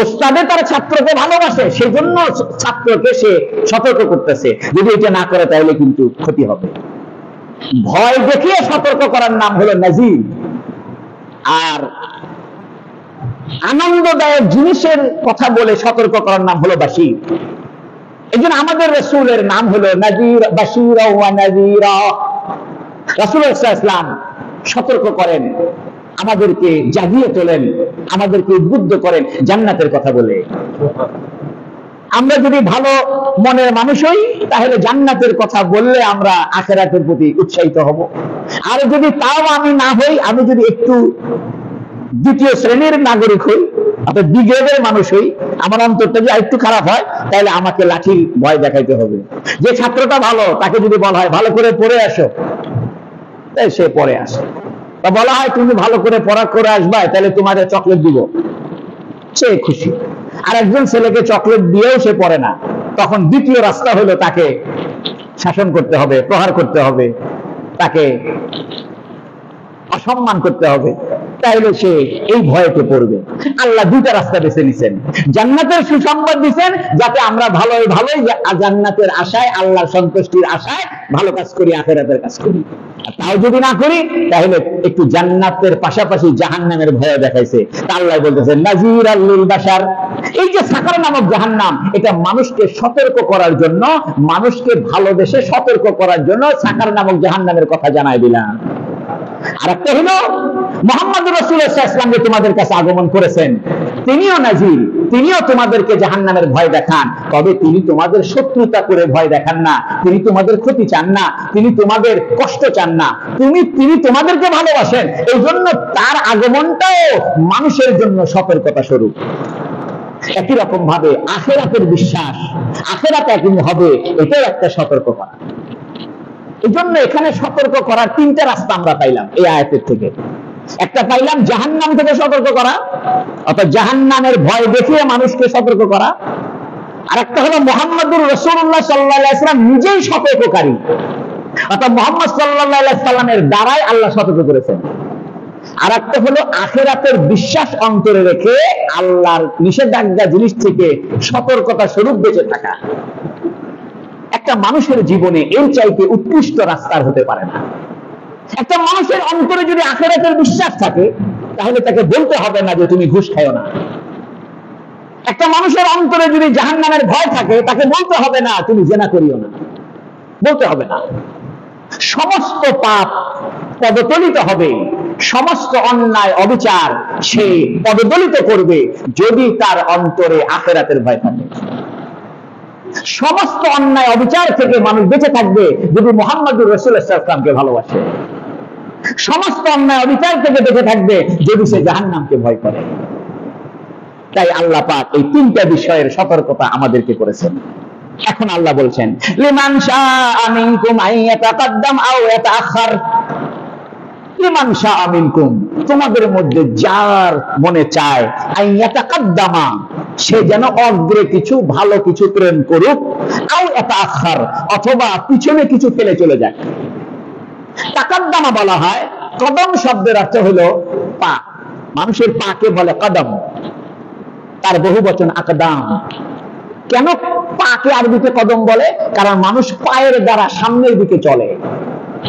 ওস্তাদে তার ছাত্রকে ভালোবাসে, সেই জন্য ছাত্রকে সে সতর্ক করতেছে, যদি এটা না করে তাহলে কিন্তু ক্ষতি হবে। ভয় দেখিয়ে সতর্ক করার নাম হলো নাযীর, আর আনন্দদায়ক জিনিসের কথা বলে সতর্ক করার নাম হলো বাশীর। এই জন্য আমাদের রাসূলের নাম হলো নাযীর, বাশীর ওয়া নাযীরা। রাসূলুল্লাহ সাল্লাল্লাহু আলাইহি ওয়াসাল্লাম সতর্ক করেন, আমাদেরকে জাগিয়ে তোলেন, আমাদেরকে উদ্বুদ্ধ করেন জান্নাতের কথা বলে। আমরা যদি ভালো মনের মানুষ হই তাহলে জান্নাতের কথা বললে আমরা আখিরাতের প্রতি উৎসাহিত হব। আর যদি তাও আমি না হই, আমি যদি একটু দ্বিতীয় শ্রেণীর নাগরিক হই, অর্থাৎ বিগ্রেডের মানুষ হই, আমার অন্তরটা যদি একটু খারাপ হয়, তাহলে আমাকে লাঠির ভয় দেখাইতে হবে। যে ছাত্রটা ভালো, তাকে যদি বলা হয় ভালো করে পড়ে আসো, তাই সে পড়ে আসে। তা বলা হয় তুমি ভালো করে পড়া করে আসবা, তাহলে তোমাদের চকলেট দিব, সে খুশি। আর একজন ছেলেকে চকলেট দিয়েও সে পড়ে না, তখন দ্বিতীয় রাস্তা হলো তাকে শাসন করতে হবে, প্রহার করতে হবে, তাকে অসম্মান করতে হবে, তাইলে সে এই ভয়তে পড়বে। আল্লাহ দুইটা রাস্তা বেছে নিছেন। জান্নাতের সুসংবাদ দিচ্ছেন যাতে আমরা ভালোই ভালোই জান্নাতের আশায়, আল্লাহর সন্তুষ্টির আশায় ভালো কাজ করি, আখিরাতের কাজ করি। তাও যদি না করি তাহলে একটু জান্নাতের পাশাপাশি জাহান্নামের ভয় দেখাইছে। আল্লাহ বলতেছেন নাজির আল্লিল বাশার, এই যে সাকার নামক জাহান্নাম, এটা মানুষকে সতর্ক করার জন্য, মানুষকে ভালোবেসে সতর্ক করার জন্য সাকার নামক জাহান্নামের কথা জানাই দিলাম। আর একটা হলো মুহাম্মদ রাসূলুল্লাহ সাল্লাল্লাহু আলাইহি ওয়াসাল্লাম যে তোমাদের কাছে আগমন করেছেন, তিনিও নাজির, তিনিও তোমাদেরকে জাহান্নামের ভয় দেখান। তবে তিনি তোমাদের শত্রুতা করে ভয় দেখান না, তিনি তোমাদের ক্ষতি চান না, তিনি তোমাদের কষ্ট চান না, তিনি তোমাদেরকে ভালোবাসেন। এই জন্য তার আগমনটাও মানুষের জন্য সতর্কতা স্বরূপ। একই রকম ভাবে আখিরাতের বিশ্বাস, আখিরাতে একদিন হবে, এটাও একটা সতর্কতা। এই জন্য এখানে সতর্ক করার তিনটা রাস্তা আমরা পাইলাম এই আয়াতের থেকে। একটা পাইলাম জাহান্নাম থেকে সতর্ক করা, অর্থাৎ জাহান্নামের ভয় দেখিয়ে মানুষকে সতর্ক করা। আর একটা হলো মুহাম্মদুর রাসূলুল্লাহ সাল্লাল্লাহু আলাইহি ওয়াসাল্লাম নিজেই সতর্ককারী, অর্থাৎ মুহাম্মদ সাল্লাল্লাহু আলাইহি ওয়াসাল্লামের দ্বারাই আল্লাহ সতর্ক করেছেন। আর একটা হলো আখিরাতের বিশ্বাস অন্তরে রেখে আল্লাহর নিষেধাজ্ঞা জিনিস থেকে সতর্কতা স্বরূপ বেঁচে থাকা। একটা মানুষের জীবনে এর চাইতে উৎকৃষ্ট রাস্তার হতে পারে না। একটা মানুষের অন্তরে যদি আখিরাতের বিশ্বাস থাকে, তাহলে তাকে বলতে হবে না যে তুমি ঘুষ খাও না। একটা মানুষের অন্তরে যদি জাহান্নামের ভয় থাকে, তাকে বলতে হবে না তুমি জিনা করিও না, বলতে হবে না। সমস্ত পাপ পদতলিত হবে, সমস্ত অন্যায় অবিচার সে পদদলিত করবে যদি তার অন্তরে আখিরাতের ভয় থাকে। সমস্ত অন্যায় অবিচার থেকে মানুষ বেঁচে থাকবে যদি মুহাম্মদুর রাসূলুল্লাহ সাল্লাল্লাহু আলাইহি ওয়াসাল্লামকে ভালোবাসে। সমস্ত অন্যায় অবিচার থেকে বেঁচে থাকবে যদি সে জাহান্নামকে ভয় করে। তাই আল্লাহ পাক এই তিনটা বিষয়ের সতর্কতা আমাদেরকে করেছেন। এখন আল্লাহ বলছেন লিমান শাআ মিনকুম আইয়াতাকাদ্দাম আও ইয়াতাআখার। লিমান শাআ মিনকুম, তোমাদের মধ্যে যার মনে চায় আইয়াতাকাদ্দামা, সে যেন অগ্রে কিছু ভালো কিছু প্রেরণ করুক, আও ইয়াতাআখার, অথবা পিছনে কিছু ফেলে চলে যাক। তাকাদ্দামা বলা হয়, কদম শব্দের অর্থ হলো পা। মানুষের পাকে বলে কদম, তার বহু বচন আকদাম। কেন পাকে আরবিতে কদম বলে? কারণ মানুষ পায়ের দ্বারা সামনের দিকে চলে,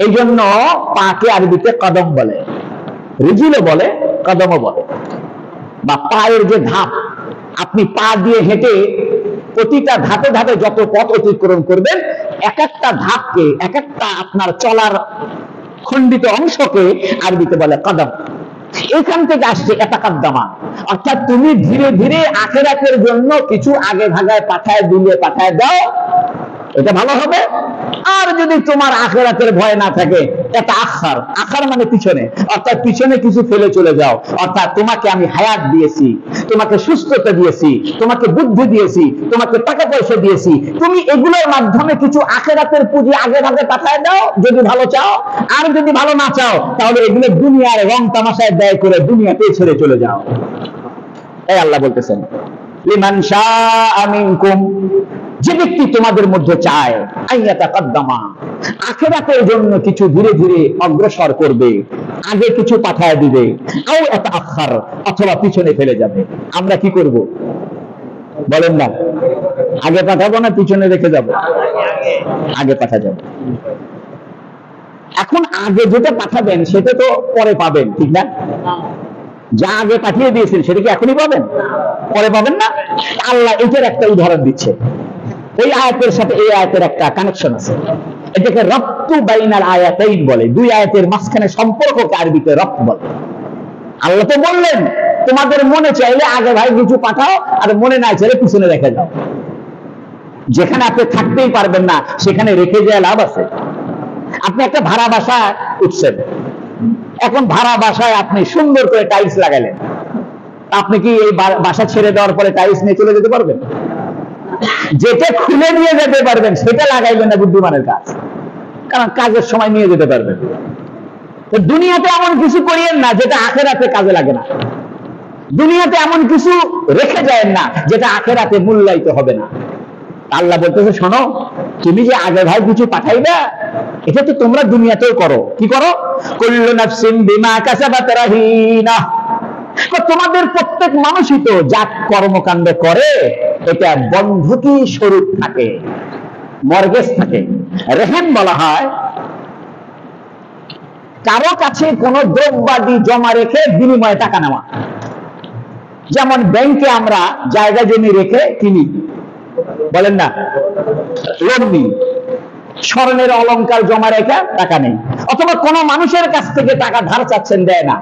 এই জন্য পাকে আরবিতে কদম বলে। রিজিলও বলে, কদমও বলে। বা পায়ের যে ধাপ, আপনি পা দিয়ে হেঁটে প্রতিটা ধাপে ধাপে যত পথ অতিক্রম করবেন, এক একটা ধাপকে, এক একটা আপনার চলার খণ্ডিত অংশকে আরবিতে বলে কদম। এখান থেকে আসছে ইয়াতাকাদ্দামা, অর্থাৎ তুমি ধীরে ধীরে আখিরাতের জন্য কিছু আগে ভাগায় পাঠায় দিলে পাঠায় দাও, এটা ভালো হবে। আর যদি তোমার আখিরাতের ভয় না থাকে, এটা আখার, আখার মানে পিছনে, অর্থাৎ পিছনে কিছু ফেলে চলে যাও। অর্থাৎ তোমাকে আমি হায়াত দিয়েছি, তোমাকে সুস্থতা দিয়েছি, তোমাকে বুদ্ধি দিয়েছি, তোমাকে টাকা পয়সা দিয়েছি, তুমি এগুলোর মাধ্যমে কিছু আখিরাতের পুঁজি আগে ভাগে পাঠায় দাও যদি ভালো চাও। আর যদি ভালো না চাও, তাহলে এগুলো দুনিয়ার রং তামাশায় ব্যয় করে দুনিয়াতে ছেড়ে চলে যাও। এই আল্লাহ বলতেছেন লিমান শাআ মিনকুম, যে ব্যক্তি তোমাদের মধ্যে চায় আইয়াতাকাদ্দামা, আখিরাতের জন্য কিছু ধীরে ধীরে অগ্রসর করবে, আগে কিছু পাঠায় দিবে, আও ইয়াতাআখার, অথবা পিছনে ফেলে যাবে। আমরা কি করব বলেন না? আগে পাঠাবো না পিছনে রেখে যাব? আগে পাঠা যাবে। এখন আগে যেটা পাঠাবেন সেটা তো পরে পাবেন, ঠিক না? যা আগে পাঠিয়ে দিয়েছেন সেটা কি এখনই পাবেন? পরে পাবেন না। আল্লাহ এটার একটা উদাহরণ দিচ্ছে। ওই আয়াতের সাথে এই আয়াতের একটা কানেকশন আছে, এটাকে রব্তু বাইনাল আয়াতাইন বলে। দুই আয়াতের মাঝখানে সম্পর্ককে আরবিতে রব্ত বলে। আল্লাহ তো বললেন তোমাদের মনে চাইলে আগে ভাই কিছু পাঠাও, আর মনে না চাইলে পিছনে রেখে যাও। যেখানে আপনি থাকতেই পারবেন না সেখানে রেখে যায় লাভ আছে? আপনি একটা ভাড়া বাসায় উঠছেন, এখন ভাড়া বাসায় আপনি সুন্দর করে টাইলস লাগালেন, আপনি কি এই বাসা ছেড়ে দেওয়ার পরে টাইলস নিয়ে চলে যেতে পারবেন? যেটা খুলে নিয়ে যেতে পারবেন সেটা লাগাইবেন না বুদ্ধিমানের কাজ, কারণ কাজের সময় নিয়ে যেতে পারবেন। তো দুনিয়াতে এমন কিছু করিয়েন না যেটা আখেরাতে কাজে লাগে না। দুনিয়াতে এমন কিছু রেখে যায় না যেটা আখেরাতে মূল্যায়িত হবে না। আল্লাহ বলতেছে, শোনো, তুমি যে আগে ভাই কিছু পাঠাইবা, এটা তো তোমরা দুনিয়াতেও করো। কি করো? কুল্লু নাফসিন বিমা কাসাবাত রাহিনা। তোমাদের প্রত্যেক মানুষই তো যা কর্মকাণ্ড করে এটা বন্ধকি স্বরূপ থাকে, মর্গেজ থাকে। রেহেন বলা হয় কারো কাছে কোনো দ্রব্যাদি জমা রেখে বিনিময়ে টাকা নেওয়া। যেমন ব্যাংকে আমরা জায়গা জমি রেখে কিনি, বলেন না, লোন নিই, স্বর্ণের অলংকার জমা রেখে টাকা নেই। অথবা কোনো মানুষের কাছ থেকে টাকা ধার চাচ্ছেন, দেয় না,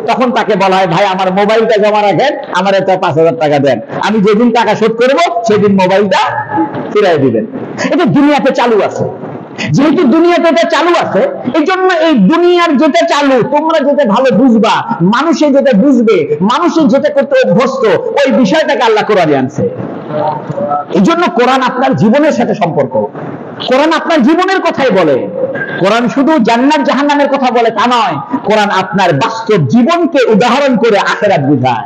তখন তাকে বলা হয়, ভাই আমার মোবাইলটা জমা রাখেন, আমার এটা 5,000 টাকা দেন, আমি যেদিন টাকা শোধ করবো সেদিন মোবাইলটা ফিরাই দিবেন। এটা দুনিয়াতে চালু আছে। যেহেতু দুনিয়াতে এটা চালু আছে, এই জন্য এই দুনিয়ার যেটা চালু, তোমরা যেটা ভালো বুঝবা, মানুষে যেটা বুঝবে, মানুষের যেটা করতে অভ্যস্ত, ওই বিষয়টাকে আল্লাহ কোরআনে আনছে। এই জন্য কোরআন আপনার জীবনের সাথে সম্পর্ক। কোরআন আপনার জীবনের কথাই বলে। কোরআন শুধু জান্নাত জাহান্নামের কথা বলে তা নয়, কোরআন আপনার বাস্তব জীবনকে উদাহরণ করে আখিরাত বুঝায়।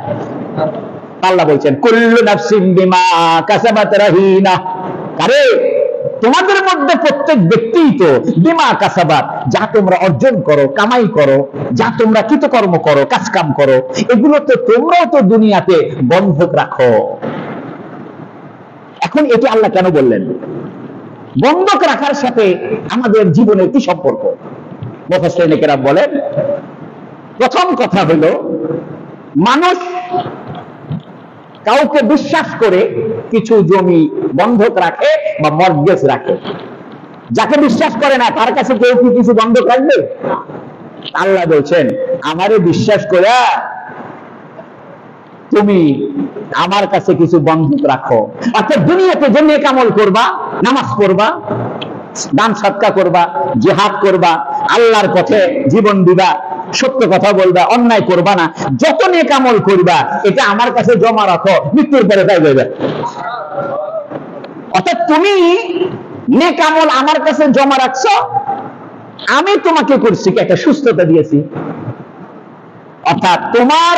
আল্লাহ বলছেন, কুল্লু নাফসিন বিমা কাসাবাত রাহিনা। আরে তোমাদের মধ্যে প্রত্যেক ব্যক্তি তো বিমা কাসাবাত, যা তোমরা অর্জন করো, কামাই করো, যা তোমরা কৃতকর্ম করো, কাজ কাম করো, এগুলো তো তোমরাও তো দুনিয়াতে বন্ধক রাখো। এখন এটি আল্লাহ কেন বললেন? বন্ধক রাখার সাথে আমাদের জীবনের কি সম্পর্ক? মুফাসসিরিনে কেরাম বলেন, প্রথম কথা হলো, মানুষ কাউকে বিশ্বাস করে কিছু জমি বন্ধক রাখে বা মর্গেজ রাখে। যাকে বিশ্বাস করে না তার কাছে কেউ কি কিছু বন্ধক রাখবে? আল্লাহ বলছেন, আমারে বিশ্বাস করে তুমি আমার কাছে কিছু বন্ধক রাখো। অর্থাৎ দুনিয়াতে যে নেক আমল করবা, নামাজ পড়বা, দান সদকা করবা, জিহাদ করবা, আল্লাহর পথে জীবন দিবা, সত্য কথা বলবা, অন্যায় করবা না, যত নেক আমল করবা এটা আমার কাছে জমা রাখো, মৃত্যুর পরে তাই যাবে। অর্থাৎ তুমি নেক আমল আমার কাছে জমা রাখছো, আমি তোমাকে করছি কি একটা সুস্থতা দিয়েছি। অর্থাৎ তোমার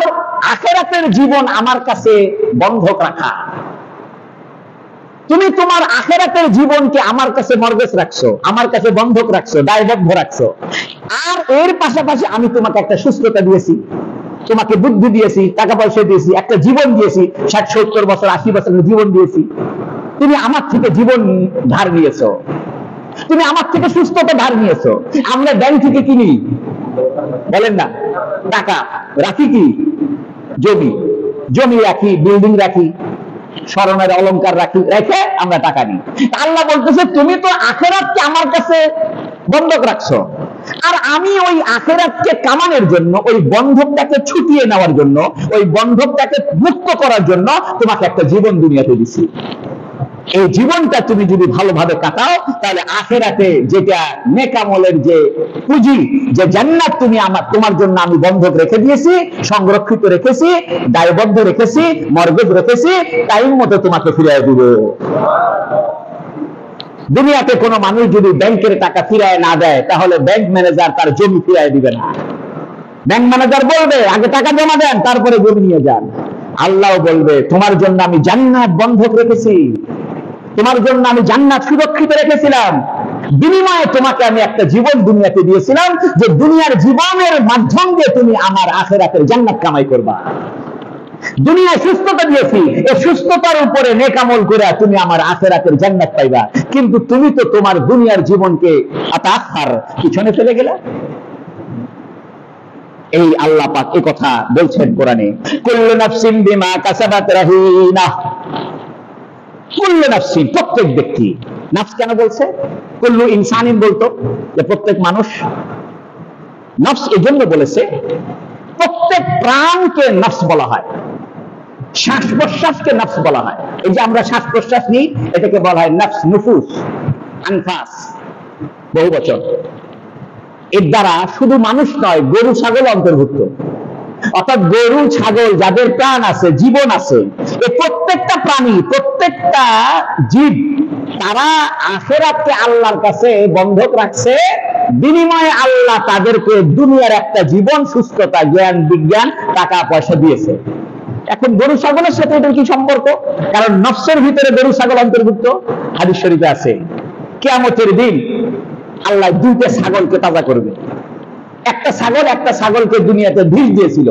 আখিরাতের জীবন আমার কাছে বন্ধক রাখা। তুমি তোমার আখিরাতের জীবনকে আমার কাছে মর্গেজ রাখছো, আমার কাছে বন্ধক রাখছো, দায়বদ্ধ রাখছো। আর এর পাশাপাশি আমি তোমাকে একটা সুস্থতা দিয়েছি, তোমাকে বুদ্ধি দিয়েছি, টাকা পয়সা দিয়েছি, একটা জীবন দিয়েছি, 60-70 বছর 80 বছরের জীবন দিয়েছি। তুমি আমার থেকে জীবন ধার নিয়েছো, তুমি আমার থেকে সুস্থতা ধার নিয়েছো। আমরা ব্যাংক থেকে কিনি, বলেন না, টাকা রাখি কি? জমি, জমি রাখি, বিল্ডিং রাখি, স্বর্ণের অলংকার রাখি, রেখে আমরা টাকা নিই। আল্লাহ বলতেছে, তুমি তো আখিরাতকে আমার কাছে বন্ধক রাখছো, আর আমি ওই আখিরাতকে কামানোর জন্য, ওই বন্ধকটাকে ছুটিয়ে নেওয়ার জন্য, ওই বন্ধকটাকে মুক্ত করার জন্য তোমাকে একটা জীবন দুনিয়াতে দিছি। এই জীবনটা তুমি যদি ভালোভাবে কাটাও, তাহলে আখিরাতে যেটা নেক আমলের যে পুঁজি, যে জান্নাত তুমি তোমার জন্য আমি বন্ধক রেখে দিয়েছি, সংরক্ষিত রেখেছি, দায়বদ্ধ রেখেছি, মর্গেজ রেখেছি, টাইম মতো তোমাকে ফিরিয়ে দিব। দুনিয়াতে কোনো মানুষ যদি ব্যাংকের টাকা ফিরিয়ে না দেয়, তাহলে ব্যাংক ম্যানেজার তার জমি ফিরিয়ে দিবে না। ব্যাংক ম্যানেজার বলবে, আগে টাকা জমা দেন, তারপরে জমি নিয়ে যান। আল্লাহ বলবে, তোমার জন্য আমি জান্নাত বন্ধক রেখেছি, তোমার জন্য আমি জান্নাত সুরক্ষিত রেখেছিলাম, বিনিময়ে তোমাকে আমি একটা জীবন দুনিয়াতে দিয়েছিলাম, যে দুনিয়ার জীবনের মাধ্যম দিয়ে তুমি আমার আখিরাতের জান্নাত কামাই করবা। দুনিয়ায় সুস্থতা দিয়েছি, এই সুস্থতার উপরে নেক আমল করে তুমি আমার আখিরাতের জান্নাত পাইবা। কিন্তু তুমি তো তোমার দুনিয়ার জীবনকে আতাখার পিছনে ফেলে গেলে। এই আল্লাহ পাক এই কথা বলছেন কোরআনে, কুল্লু নাফসিন বিমা কাসাবাত রাহিনা। কুল্লু নাফসিন, প্রত্যেক ব্যক্তি। নাফস কেন বলছে? কুল্লু ইনসানিন বলতো যে প্রত্যেক মানুষ। নফস এজন্য বলেছে, প্রত্যেক প্রাণকে নফস বলা হয়। শ্বাস প্রশ্বাসকে নফস বলা হয়। এই যে আমরা শ্বাস প্রশ্বাস নিই, এটাকে বলা হয় নফস, নুফুস, আনফাস, বহু বচন। এর দ্বারা শুধু মানুষ নয়, গরু ছাগল অন্তর্ভুক্ত। অর্থাৎ গরু ছাগল যাদের প্রাণ আছে, জীবন আছে, এই প্রত্যেকটা প্রাণী, প্রত্যেকটা জীব, তারা আখিরাতকে আল্লাহর কাছে বন্ধক রাখছে, বিনিময়ে আল্লাহ তাদেরকে দুনিয়ার একটা জীবন, সুস্থতা, জ্ঞান, বিজ্ঞান, টাকা পয়সা দিয়েছে। এখন গরু ছাগলের সাথে এটার কি সম্পর্ক? কারণ নফসের ভিতরে গরু ছাগল অন্তর্ভুক্ত। হাদিস শরীফে আছে, কিয়ামতের দিন আল্লাহ দুইটা ছাগলকে তাজা করবে। একটা ছাগলকে দুনিয়াতে বিষ দিয়েছিল,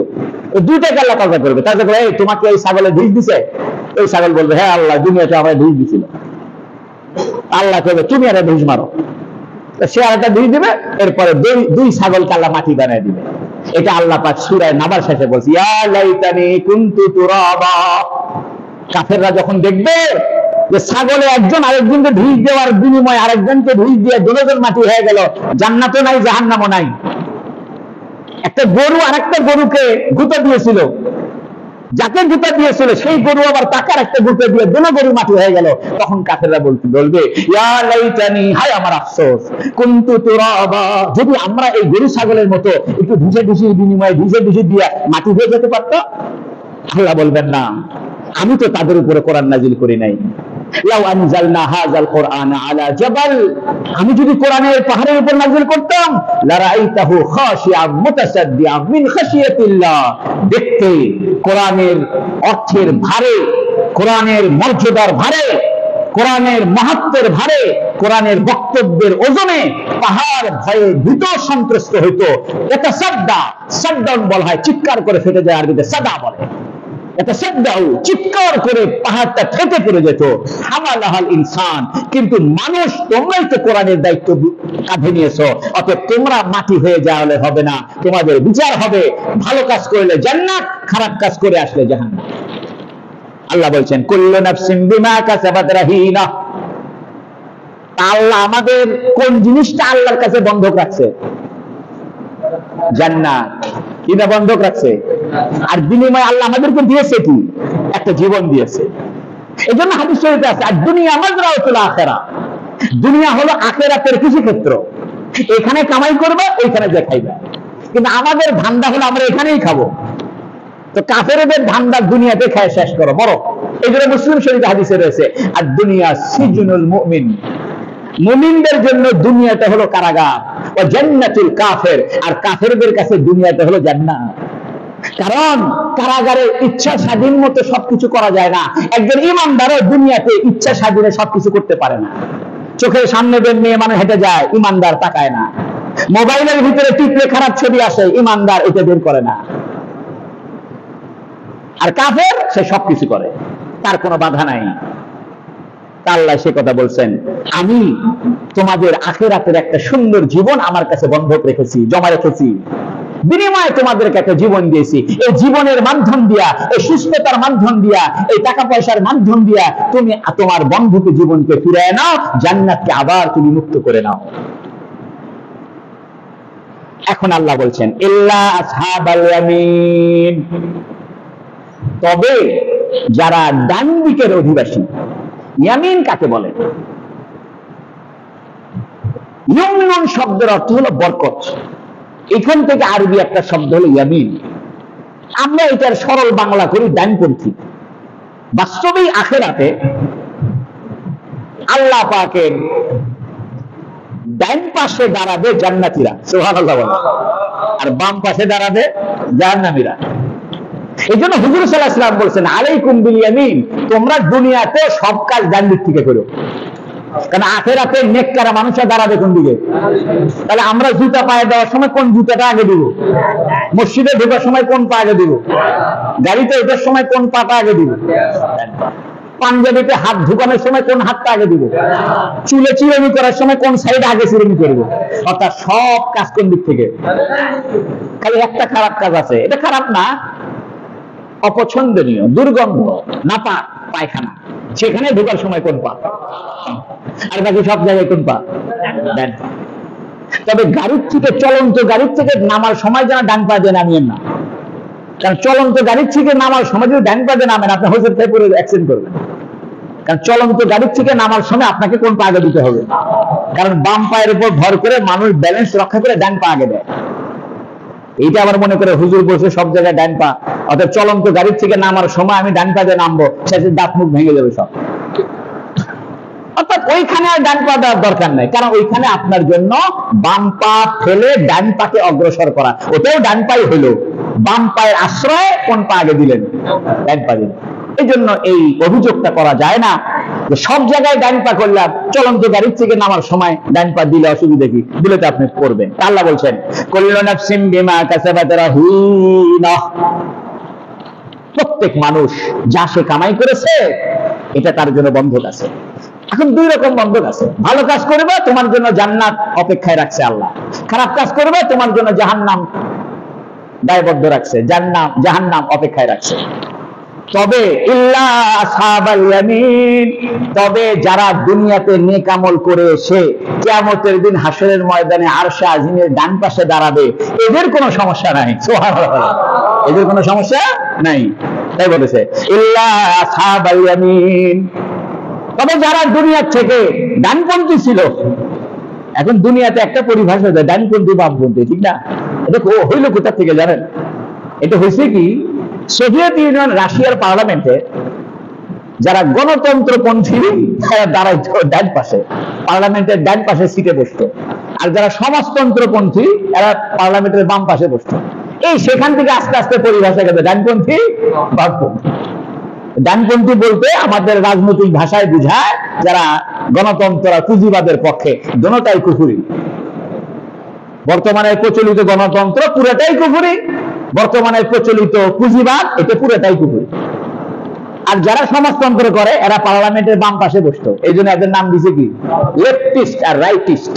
দুইটাকে আল্লাহ তাজা করবে। তাজা করে, এই তোমাকে এই ছাগলে বিষ দিছে? এই ছাগল বলবে, হ্যাঁ আল্লাহ, দুনিয়াতে আমার বিষ দিছিল। আল্লাহ করবে, তুমি আর বিষ মারো। সে আর একটা বিষ দিবে, এরপরে দুই ছাগলকে আল্লাহ মাটি বানিয়ে দিবে। এটা আল্লাহ পাক সূরা নাবার শেষে বলছে, ইয়া লাইতানি কুনতু তুরাবা। কাফেররা যখন দেখবে যে ছাগলে একজন আরেকজনকে ঢুস দেওয়ার বিনিময়ে আরেকজনকে ঢুস দিয়ে দুজন মাটি হয়ে গেল, জান্নাতও নাই, জাহান্নামও নাই। একটা গরু আরেকটা গরুকে গুঁতো দিয়েছিল, যাকে গুঁতো দিয়েছিল সেই গরু আবার তাকে একটা গুঁতো দিয়ে দুটো গরু মাটি হয়ে গেল। তখন কাফেররা বলবে, ইয়া লাইতানি, হায় আমার আফসোস, কুনতু তুরাবা, যদি আমরা এই গরু ছাগলের মতো একটু ঢুসে ঢুসির বিনিময়ে ঢুসে ঢুসি দিয়ে মাটি হয়ে যেতে পারতো। আল্লাহ বলবেন, না, আমি তো তাদের উপরে কোরআন নাজিল করি নাই। লাউ আনজালনা হাযাল কুরআনা আলা জাবাল, আমি যদি কোরআনের পাহাড়ের উপর নাজিল করতাম, লারাইতাহু খাশিআম মুতাসাদ্দিআম মিন খাশিয়াতিল্লাহ, দেখতে কোরআনের অর্থের ভারে, কোরআনের মর্যাদার ভারে, কোরআনের মাহাত্ম্যের ভারে, কোরআনের বক্তব্যের ওজনে পাহাড় ভয়ে ভীত সন্ত্রস্ত হইতো। এটা সাদ্দাউন বলা হয়, চিৎকার করে ফেটে যায়, আরবিতে সাদা বলে। এটা সাদ্দাউ, চিৎকার করে পাহাড়টা ফেটে পড়ে যেত। হামালাহাল ইনসান, কিন্তু মানুষ, তোমরাই তো কোরআনের দায়িত্ব কাঁধে নিয়েছো, অতএব তোমরা মাটি হয়ে যাওয়ালে হবে না, তোমাদের বিচার হবে। ভালো কাজ করলে জান্নাত, খারাপ কাজ করে আসলে জাহান্নাম। আল্লাহ বলছেন, কুল্লু নাফসিন বিমা কাসাবাত রাহিনা। আল্লাহ আমাদের কোন জিনিসটা আল্লাহর কাছে বন্ধক রাখছে? জান্নাত। কিনা বন্ধক রাখছে? আর বিনিময়ে আল্লাহ আমাদেরকে দিয়েছে কি? একটা জীবন দিয়েছে। এই জন্য হাদিস শরীফে আছে, আর দুনিয়া মাজরাউতুল আখিরা, দুনিয়া হলো আখিরাতের কৃষিক্ষেত্র। এখানে কামাই করবে, ওইখানে যে খাইবে। কিন্তু আমাদের ধান্দা হলো আমরা এখানেই খাবো। তো কাফেরদের ধান্দা দুনিয়াতে খায় শেষ করো বড়। এই জন্য মুসলিম শরীফে হাদিসে রয়েছে, আর দুনিয়া সিজনুল মুমিন, মুমিনদের জন্য দুনিয়াটা হলো কারাগার, ও জান্নাতুল কাফের, আর কাফেরদের কাছে দুনিয়াটা হলো জান্নাত। কারণ কারাগারে ইচ্ছা স্বাধীন মতো সবকিছু করা যায় না। একজন ইমানদারও দুনিয়াতে ইচ্ছা স্বাধীনে সবকিছু করতে পারে না। চোখের সামনে বের মেয়ে মানুষ হেঁটে যায়, ইমানদার তাকায় না। মোবাইলের ভিতরে টিপলে খারাপ ছবি আসে, ইমানদার এটা বের করে না। আর কাফের সে সবকিছু করে, তার কোনো বাধা নাই। আল্লাহ সে কথা বলছেন, আমি তোমাদের আখিরাতের একটা সুন্দর জীবন আমার কাছে বন্ধক রেখেছি, জমা রেখেছি, বিনিময়ে তোমাদেরকে একটা জীবন দিয়েছি। এই জীবনের মাধ্যম দিয়া, এই সুস্থতার মাধ্যম দিয়া, এই টাকা পয়সার মাধ্যম দিয়া তুমি তোমার বন্ধুকে জীবনকে ফিরিয়ে নাও, জান্নাতকে আবার তুমি মুক্ত করে নাও। এখন আল্লাহ বলছেন, ইল্লা আসহাবাল ইয়ামিন, তবে যারা ডান দিকের অধিবাসী। ইয়ামিন কাকে বলে? ইয়মিন শব্দের অর্থ হলো বরকত। এখান থেকে আরবি একটা শব্দ হলো ইয়ামিন। আমরা এটার সরল বাংলা করি ডানপন্থী। বাস্তবেই আখিরাতে আল্লাহ পাকের ডান পাশে দাঁড়াবে জান্নাতীরা, সুবহানাল্লাহ বলে, আর বাম পাশে দাঁড়াবে জাহান্নামীরা। এই জন্য হুজুর সাল্লাল্লাহু আলাইহি ওয়াসাল্লাম বলছেন, আলাইকুম বিল ইয়ামিন, তোমরা দুনিয়াতে সব কাজ ডান দিক থেকে করো। কারণ আখিরাতে নেককারা মানুষরা দাঁড়াবে কোন দিকে? তাহলে আমরা জুতা পায়ে দেওয়ার সময় কোন জুতাটা আগে দিব? মসজিদে ঢোকার সময় কোন পা আগে দিব? গাড়িতে ওঠার সময় কোন পাটা আগে দিব? পাঞ্জাবিতে হাত ঢুকানোর সময় কোন হাতটা আগে দিব? চুলে চিরুনি করার সময় কোন সাইড আগে চিরুনি করবো? অর্থাৎ সব কাজ কোন দিক থেকে? খালি একটা খারাপ কাজ আছে, এটা খারাপ না, অপছন্দনীয়, দুর্গন্ধ, নাপাক পায়খানা, সেখানে ঢোকার সময় কোন পা, আর বাকি সব জায়গায় কোন পা? ডান পা। তবে গাড়ির থেকে, চলন্ত গাড়ির থেকে নামার সময় যেন ডান পা দিয়ে নামিয়েন না। কারণ চলন্ত গাড়ির থেকে নামার সময় যদি ডান পাশে নামেন, আপনি হোঁচট খেয়ে পড়ে অ্যাক্সিডেন্ট করবেন। কারণ চলন্ত গাড়ির থেকে নামার সময় আপনাকে কোন পা আগে দিতে হবে? কারণ বাম পায়ের উপর ভর করে মানুষ ব্যালেন্স রক্ষা করে ডান পা আগে দেয়। এইটা আবার মনে করে হুজুর বসে সব জায়গায় ডান পা, অর্থাৎ চলন্ত গাড়ির থেকে নামার সময় আমি ডান পা দিয়ে নামবো, শেষে দাঁত মুখ ভেঙে যাবে সব। অর্থাৎ ওইখানে আর ডান পা দেওয়ার দরকার নাই, কারণ ওইখানে আপনার জন্য বাম পা ফেলে ডান পাকে অগ্রসর করা, ওটাও ডান পাই হলো। বাম পায়ের আশ্রয়ে কোন পা আগে দিলেন? ডান পা দিলেন। এই জন্য এই অভিযোগটা করা যায় না যে সব জায়গায় ডান পা করলাম, চলন্ত গাড়ির থেকে নামার সময় ডান পা দিলে অসুবিধা কি? দিলে তো আপনি করবেন। আল্লাহ বলছেন কুল্লু নাফসিন বিমা কাসাবাত রাহিনা, প্রত্যেক মানুষ যা সে কামাই করেছে এটা তার জন্য বন্ধক আছে। এখন দুই রকম বন্ধক আছে, ভালো কাজ করবে তোমার জন্য জান্নাত অপেক্ষায় রাখছে আল্লাহ, খারাপ কাজ করবে তোমার জন্য জাহান্নাম দায়বদ্ধ রাখছে, জাহান্নাম অপেক্ষায় রাখছে। তবে ইল্লা আসহাবাল ইয়ামিন, তবে যারা দুনিয়াতে নেক আমল করে এসে কিয়ামতের দিন হাসরের ময়দানে আরশে আজিমের ডান পাশে দাঁড়াবে, এদের কোনো সমস্যা নাই। সুবহানাল্লাহ, এদের কোনো সমস্যা নাই। তাই বলেছে ইল্লা আসহাবাল ইয়ামিন। তবে যারা দুনিয়ার থেকে ডানপন্থী ছিল, এখন দুনিয়াতে একটা পরিভাষা দেয় ডানপন্থী বামপন্থী, ঠিক না? এটা হইল কোথা থেকে জানেন? এটা হয়েছে কি, সোভিয়েত ইউনিয়ন রাশিয়ার পার্লামেন্টে যারা গণতন্ত্রপন্থী তারা দাঁড়াইতো ডান পাশে, পার্লামেন্টের ডান পাশে সিটে বসতো, আর যারা সমাজতন্ত্রপন্থী এরা পার্লামেন্টের বাম পাশে বসতো। এই সেখান থেকে আস্তে আস্তে পরিভাষা গেছে ডানপন্থী বামপন্থী। ডানপন্থী বলতে আমাদের রাজনৈতিক ভাষায় বুঝায় যারা গণতন্ত্র পুঁজিবাদের পক্ষে, দোনোটাই কুফরি। বর্তমানে প্রচলিত গণতন্ত্র পুরোটাই কুফরি, বর্তমানে প্রচলিত পুঁজিবাদ এটা পুরোটাই কুফরি। আর যারা সমাজতন্ত্র করে এরা পার্লামেন্টের বাম পাশে বসতো, এই জন্য এদের নাম দিছে কি লেফটিস্ট আর রাইটিস্ট।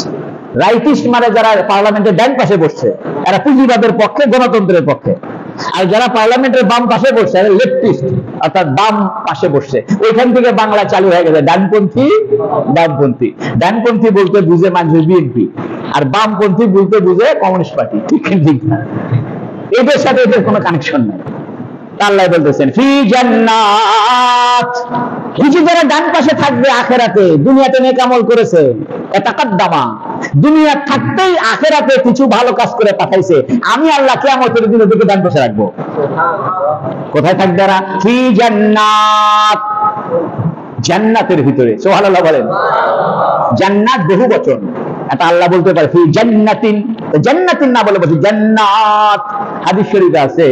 রাইটিস্ট মানে যারা পার্লামেন্টের ডান পাশে বসছে এরা পুঁজিবাদের পক্ষে, গণতন্ত্রের পক্ষে। আর যারা পার্লামেন্টের বাম পাশে বসছে এরা লেফটিস্ট, অর্থাৎ বাম পাশে বসছে। ওইখান থেকে বাংলা চালু হয়ে গেছে ডানপন্থী বামপন্থী। ডানপন্থী বলতে বুঝে মানুষ বিএনপি, আর বামপন্থী বলতে বুঝে কমিউনিস্ট পার্টি। ঠিক না? এদের সাথে এদের কোনো কানেকশন নাই। আল্লাহ বলতেছেন ফি জান্নাত, কিছু যারা ডান পাশে থাকবে আখেরাতে, দুনিয়াতে নেক আমল করেছে, তাকাদ্দামা, দুনিয়া থাকতেই আখেরাতে কিছু ভালো কাজ করে পাঠাইছে, আমি আল্লাহ কিয়ামতের দিনে দিকে ডান পাশে রাখবো। কোথায় থাকবে এরা? ফি জান্নাত, জান্নাতের ভিতরে। সুবহানাল্লাহ বলেন। জান্নাত বহু বচন, এটা আল্লাহ বলতে পারে ফি জান্নাতিন, জান্নাতিন না বলে বলছে জান্নাত। হাদিস শরীফে আছে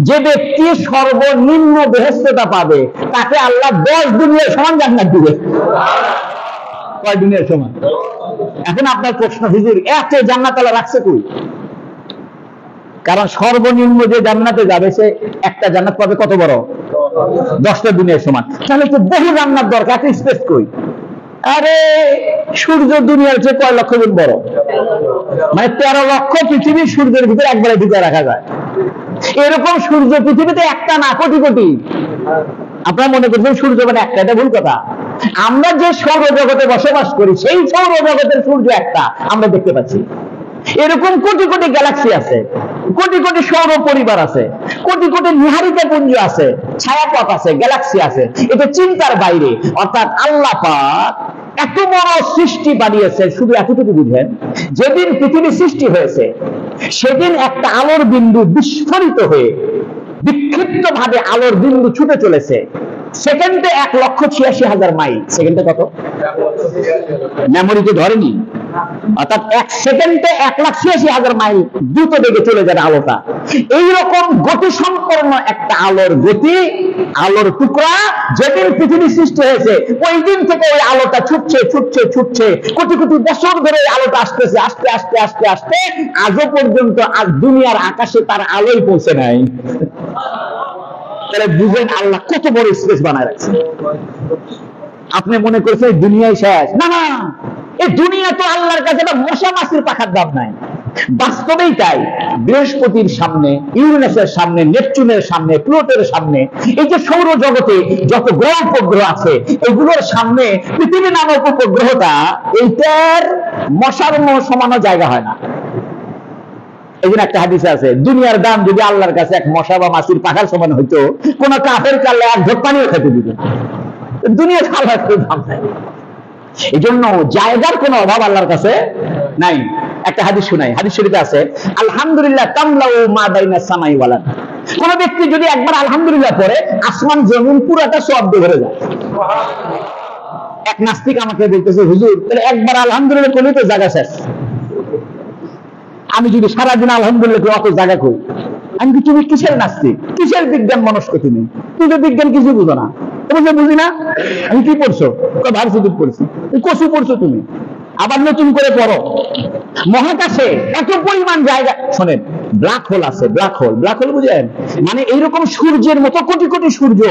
যে ব্যক্তি সর্বনিম্ন বেহেশতটা পাবে তাকে আল্লাহ 10 দুনিয়ার সমান জান্নাত দিবে। কয় দুনিয়ার সমান? এখন আপনার প্রশ্ন, হুজুর এত জান্নাত আল্লাহ রাখছে কই? কারণ সর্বনিম্ন যে জান্নাতে যাবে সে একটা জান্নাত পাবে কত বড়? 10টা দুনিয়ার সমান। তাহলে তো বহু জান্নাত দরকার, এত স্পেস কই? আরে সূর্য দুনিয়ার চেয়ে কয় লক্ষ গুণ বড়, মানে 13 লক্ষ পৃথিবী সূর্যের ভিতরে একবারে ঢুকে রাখা যায়। এরকম সূর্য পৃথিবীতে একটা না, কোটি কোটি। আপনারা মনে করছেন সূর্য মানে একটা, এটা ভুল কথা। আমরা যে সৌরজগতে বসবাস করি সেই সৌরজগতের সূর্য একটা আমরা দেখতে পাচ্ছি। এরকম কোটি কোটি গ্যালাক্সি আছে, কোটি কোটি সৌর পরিবার আছে, কোটি কোটি নিহারিকা পুঞ্জ আছে, ছায়াপথ আছে, গ্যালাক্সি আছে। এটা চিন্তার বাইরে। অর্থাৎ আল্লাহ পাক এত বড় সৃষ্টি বানিয়েছে। শুধু এতটুকু বুঝেন, যেদিন পৃথিবী সৃষ্টি হয়েছে সেদিন একটা আলোর বিন্দু বিস্ফোরিত হয়ে বিক্ষিপ্ত ভাবে আলোর বিন্দু ছুটে চলেছে সেকেন্ডে 1,86,000 মাইল। সেকেন্ডে কত? মেমোরিতে ধরেনি। অর্থাৎ 1 সেকেন্ডে 1,86,000 মাইল দ্রুত বেগে চলে যাবে আলোটা। এইরকম গতি সম্পন্ন একটা আলোর গতি, আলোর টুকরা যেদিন পৃথিবী সৃষ্টি হয়েছে ওই দিন থেকে ওই আলোটা ছুটছে ছুটছে ছুটছে, কোটি কোটি বছর ধরে আলোটা আসতেছে, আস্তে আস্তে আস্তে আস্তে আজও পর্যন্ত আজ দুনিয়ার আকাশে তার আলোই পৌঁছে নাই। তাহলে বুঝেন আল্লাহ কত বড় স্পেস বানায় রাখছে। আপনি মনে করছেন দুনিয়ায় শেষ? না না, এই দুনিয়া তো আল্লাহর কাছে মশা মাছির পাখার দাম নাই। বাস্তবেই তাই। বৃহস্পতির সামনে, ইউরেনাসের সামনে, নেপচুনের সামনে, প্লুটোর সামনে, এই যে সৌরজগতে যত গ্রহ উপগ্রহ আছে এগুলোর সামনে পৃথিবী নামক উপগ্রহটা, এইটার মশার সমানো জায়গা হয় না। এই জন্য একটা হাদিসে আছে, দুনিয়ার দাম যদি আল্লাহর কাছে এক মশা বা মাছির পাখার সমান হইতো, কোন কাফের কালে এক ঢোক পানিও খেতে দিত না। দুনিয়া আল্লাহর দাম নাই। এই জন্য জায়গার কোনো অভাব আল্লাহর কাছে নাই। একটা হাদিস শুনাই, হাদিস শরীফে আছে, আলহামদুলিল্লাহ তামলাউ মা বাইনাস সামাই ওয়াল আরদ। কোন ব্যক্তি যদি একবার আলহামদুলিল্লাহ পড়ে, আসমান জমিন পুরোটা সওয়াব দিয়ে ভরে যায়। এক নাস্তিক আমাকে বলতেছে, হুজুর তাহলে একবার আলহামদুলিল্লাহ করলে তো জায়গা শেষ। আমি যদি সারাদিন আলহামদুলিল্লাহ অত জায়গা করি, আমি কি, তুমি কিসের নাস্তিক, কিসের বিজ্ঞান মনস্ক, তুমি তো বিজ্ঞান কিছু বুঝো না। বুঝি না, আমি কি পড়ছো? ভার্সিটি পড়ছি। কচু পড়ছো তুমি, আবার নতুন করে পড়ো। মহাকাশে এত পরিমাণ জায়গা, শোনেন, ব্ল্যাক হোল আছে, ব্ল্যাক হোল, ব্ল্যাক হোল বুঝেন? মানে এইরকম সূর্যের মতো কোটি কোটি সূর্য,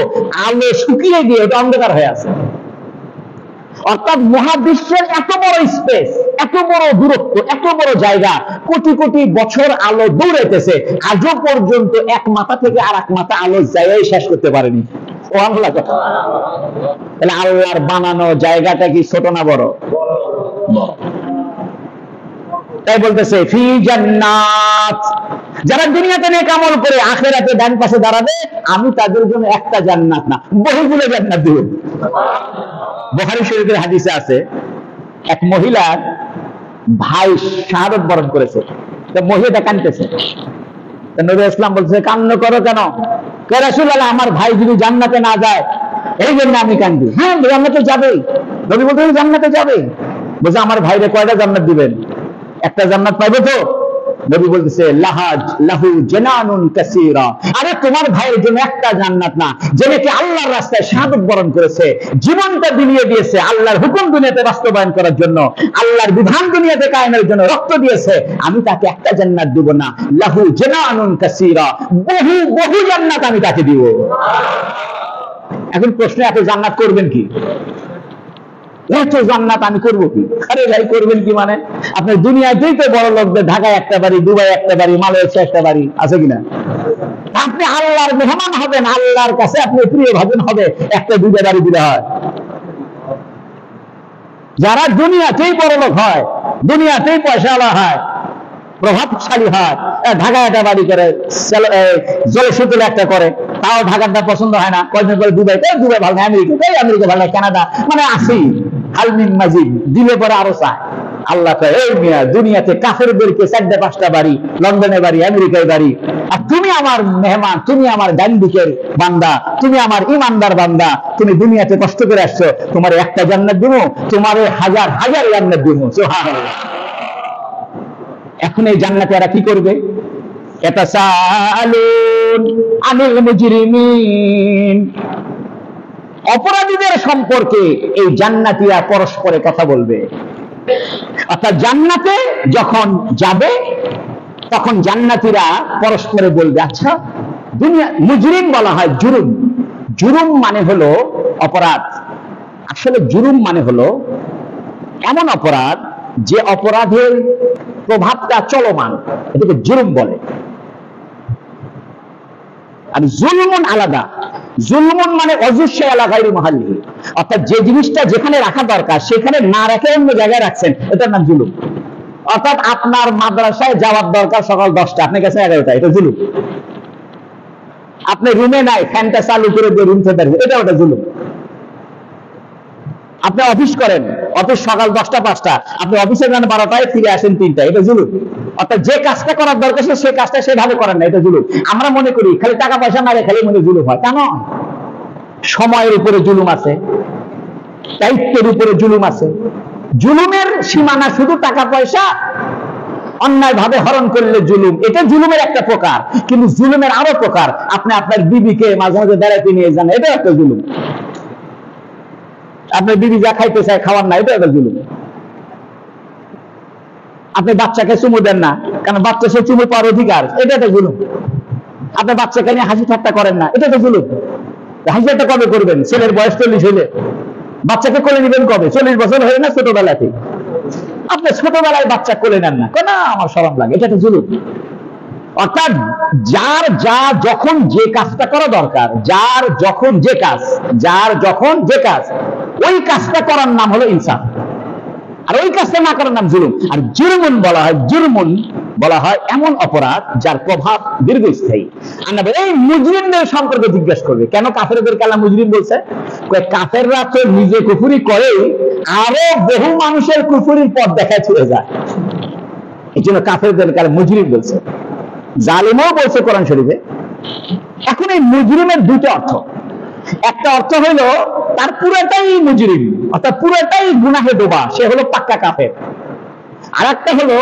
আলো শুকিয়ে গিয়ে ওটা অন্ধকার হয়ে আছে। অর্থাৎ মহাবিশ্বের এত বড় স্পেস, এত বড় দূরত্ব, এত বড় জায়গা, কোটি কোটি বছর আলো দৌড়াইতেছে, আজও পর্যন্ত এক মাথা থেকে আর এক মাথা আলো জায়গায় শেষ করতে পারেনি। তাহলে আল্লাহর বানানো জায়গাটা কি ছোট না বড়? তাই বলতেছে ফি জান্নাত, যারা দুনিয়াতে নেক আমল করে আখিরাতে ডান পাশে দাঁড়াবে, আমি তাদের জন্য একটা জান্নাত না, বহুগুলো জান্নাত দেব। বুখারী শরীফের হাদিসে আছে, এক মহিলার ভাই শাহাদাত বরণ করেছে, মহিলাটা কাঁদতেছে। নবী ইসলাম বলছে, কান্না করো কেন? কে রাসূলুল্লাহ, আমার ভাই যদি জান্নাতে না যায় এই জন্য আমি কাঁদি। হ্যাঁ, জান্নাতে যাবে। নবী বলতে জান্নাতে যাবে। বলছে, আমার ভাইরে কয়টা জান্নাত দিবেন? একটা জান্নাত পাইবে তো? নবী বলতেছে, লাহু জানানুন কাসীরা। আরে তোমার ভাইয়ের জন্য একটা জান্নাত না, যে নাকি আল্লাহর রাস্তায় শাহাদাত বরণ করেছে, জীবনটা বিলিয়ে দিয়েছে আল্লাহর হুকুম দুনিয়াতে বাস্তবায়ন করার জন্য, আল্লাহর বিধান দুনিয়াতে কায়েমের জন্য রক্ত দিয়েছে, আমি তাকে একটা জান্নাত দিব না, লাহু জানানুন কাসীরা, বহু বহু জান্নাত আমি তাকে দিব। এখন প্রশ্ন, এত জান্নাত করবেন কি? এত জান্নাত আমি করবো কি? আরে ভাই, করবেন কি মানে? আপনার দুনিয়াতেই তো বড় লোকদের ঢাকায় একটা বাড়ি, দুবাই একটা বাড়ি, মালয়েশিয়া একটা বাড়ি আছে কিনা? আপনি আল্লাহর মেহমান হবেন, আল্লাহর কাছে আপনি প্রিয় ভাজন হবে, একটা দুইটা বাড়ি দিলে হয়? যারা দুনিয়াতেই বড় লোক হয়, দুনিয়াতেই পয়সাওয়ালা হয়, প্রভাবশালী হয়, ঢাকায় একটা বাড়ি করে, জলসেতুলে একটা করে, তাও ঢাকাটা পছন্দ হয় না, কয়েকদিন পরে দুবাই, দুবাই ভালো না, আমেরিকা ভালো না, কানাডা, মানে আসি হালমিন মাজিদ দিলে পরে আরো চায়। আল্লাহ কয়, এই মিয়া, দুনিয়াতে কাফেরদেরকে 4-5টা বাড়ি, লন্ডনে বাড়ি, আমেরিকায় বাড়ি, আর তুমি আমার মেহমান, তুমি আমার ডান দিকের বান্দা, তুমি আমার ইমানদার বান্দা, তুমি দুনিয়াতে কষ্ট করে আসছো, তোমার একটা জান্নাত দিব, তোমার হাজার হাজার জান্নাত দিব। সুবহানাল্লাহ। এখন এই জান্নাতে এরা কি করবে? ইয়াতাসাআলুন আনিল মুজরিমিন, অপরাধীদের সম্পর্কে এই জান্নাতীরা পরস্পরে কথা বলবে। অর্থাৎ জান্নাতে যখন যাবে, তখন জান্নাতীরা পরস্পরে বলবে, আচ্ছা দুনিয়া, মুজরিম বলা হয় জুরুম, জুরুম মানে হলো অপরাধ। আসলে জুরুম মানে হলো এমন অপরাধ যে অপরাধের প্রভাবটা চলমান, এটাকে জুলুম বলে। আর জুলুমুন আলাদা, জুলুমুন মানে অজুস্য আলা গায়রি মাহাল্লিহি, অর্থাৎ যে জিনিসটা যেখানে রাখা দরকার সেখানে না রেখে অন্য জায়গায় রাখছেন, এটার নাম জুলুম। অর্থাৎ আপনার মাদ্রাসায় যাওয়ার দরকার সকাল 10টা, আপনি গেছেন 11টা, এটা জুলুম। আপনি রুমে নাই, ফ্যানটা চালু করে দিয়ে রুম থেকে বের, এটা ওটা জুলুম। আপনি অফিস করেন, অফিস সকাল 10টা 5টা, আপনি অফিসে যান 12টায়, ফিরে আসেন 3টা, এটা জুলুম। অর্থাৎ যে কাজটা করার দরকার সে কাজটা সেভাবে করেন না, এটা জুলুম। আমরা মনে করি খালি টাকা পয়সা না রেখে মনে জুলুম হয়, কেন? সময়ের উপরে জুলুম আছে, দায়িত্বের উপরে জুলুম আছে। জুলুমের সীমানা শুধু টাকা পয়সা, অন্যায় ভাবে হরণ করলে জুলুম, এটা জুলুমের একটা প্রকার। কিন্তু জুলুমের আরো প্রকার, আপনি আপনার বিবিকে মাঝে মাঝে বেড়াতে নিয়ে যান, এটা একটা জুলুম। আপনার বিবি যা খাইতে চায় খাওয়ার না, এটা একটা জুলুম। আপনি বাচ্চাকে চুমু দেন না, কারণ বাচ্চা সে চুমু পাওয়ার অধিকার, এটা একটা জুলুম। আপনি বাচ্চাকে নিয়ে হাসি ঠাট্টা করেন না, এটা তো জুলুম। হাসি ঠাট্টা কবে করবেন? ছেলের বয়স 40 হইলে। বাচ্চাকে কোলে নিবেন কবে? 40 বছর হয়ে না, ছোটবেলাতে। আপনি ছোটবেলায় বাচ্চা কোলে নেন না, না আমার শরম লাগে, এটা একটা জুলুম। অর্থাৎ যার যা যখন যে কাজটা করা দরকার, যার যখন যে কাজ, যার যখন যে কাজ, ওই কাজটা করার নাম হলো ইনসাফ। আর ওই কাজটা না করার নাম জুলুম। আর জুরমুন বলা হয়, জুরমুন বলা হয় এমন অপরাধ যার প্রভাব দীর্ঘস্থায়ী। আমরা এই মুজরিমদের সম্পর্কে জিজ্ঞাসা করবে, কেন কাফেরদের কালা মুজরিম বলছে? কাফেররা তো নিজে কুফরি করে, আরো বহু মানুষের কুফরির পথ দেখায় চলে যায়, এই জন্য কাফেরদের কালা মুজরিম বলছে। জালিমও বলছে কোরআন শরীফে। এখন এই মুজরিমের দুটো অর্থ, একটা অর্থ হলো তার পুরোটাই মুজরিম, অর্থাৎ পুরোটাই গুনাহে ডোবা, সে হলো পাক্কা কাফের। আর একটা হলো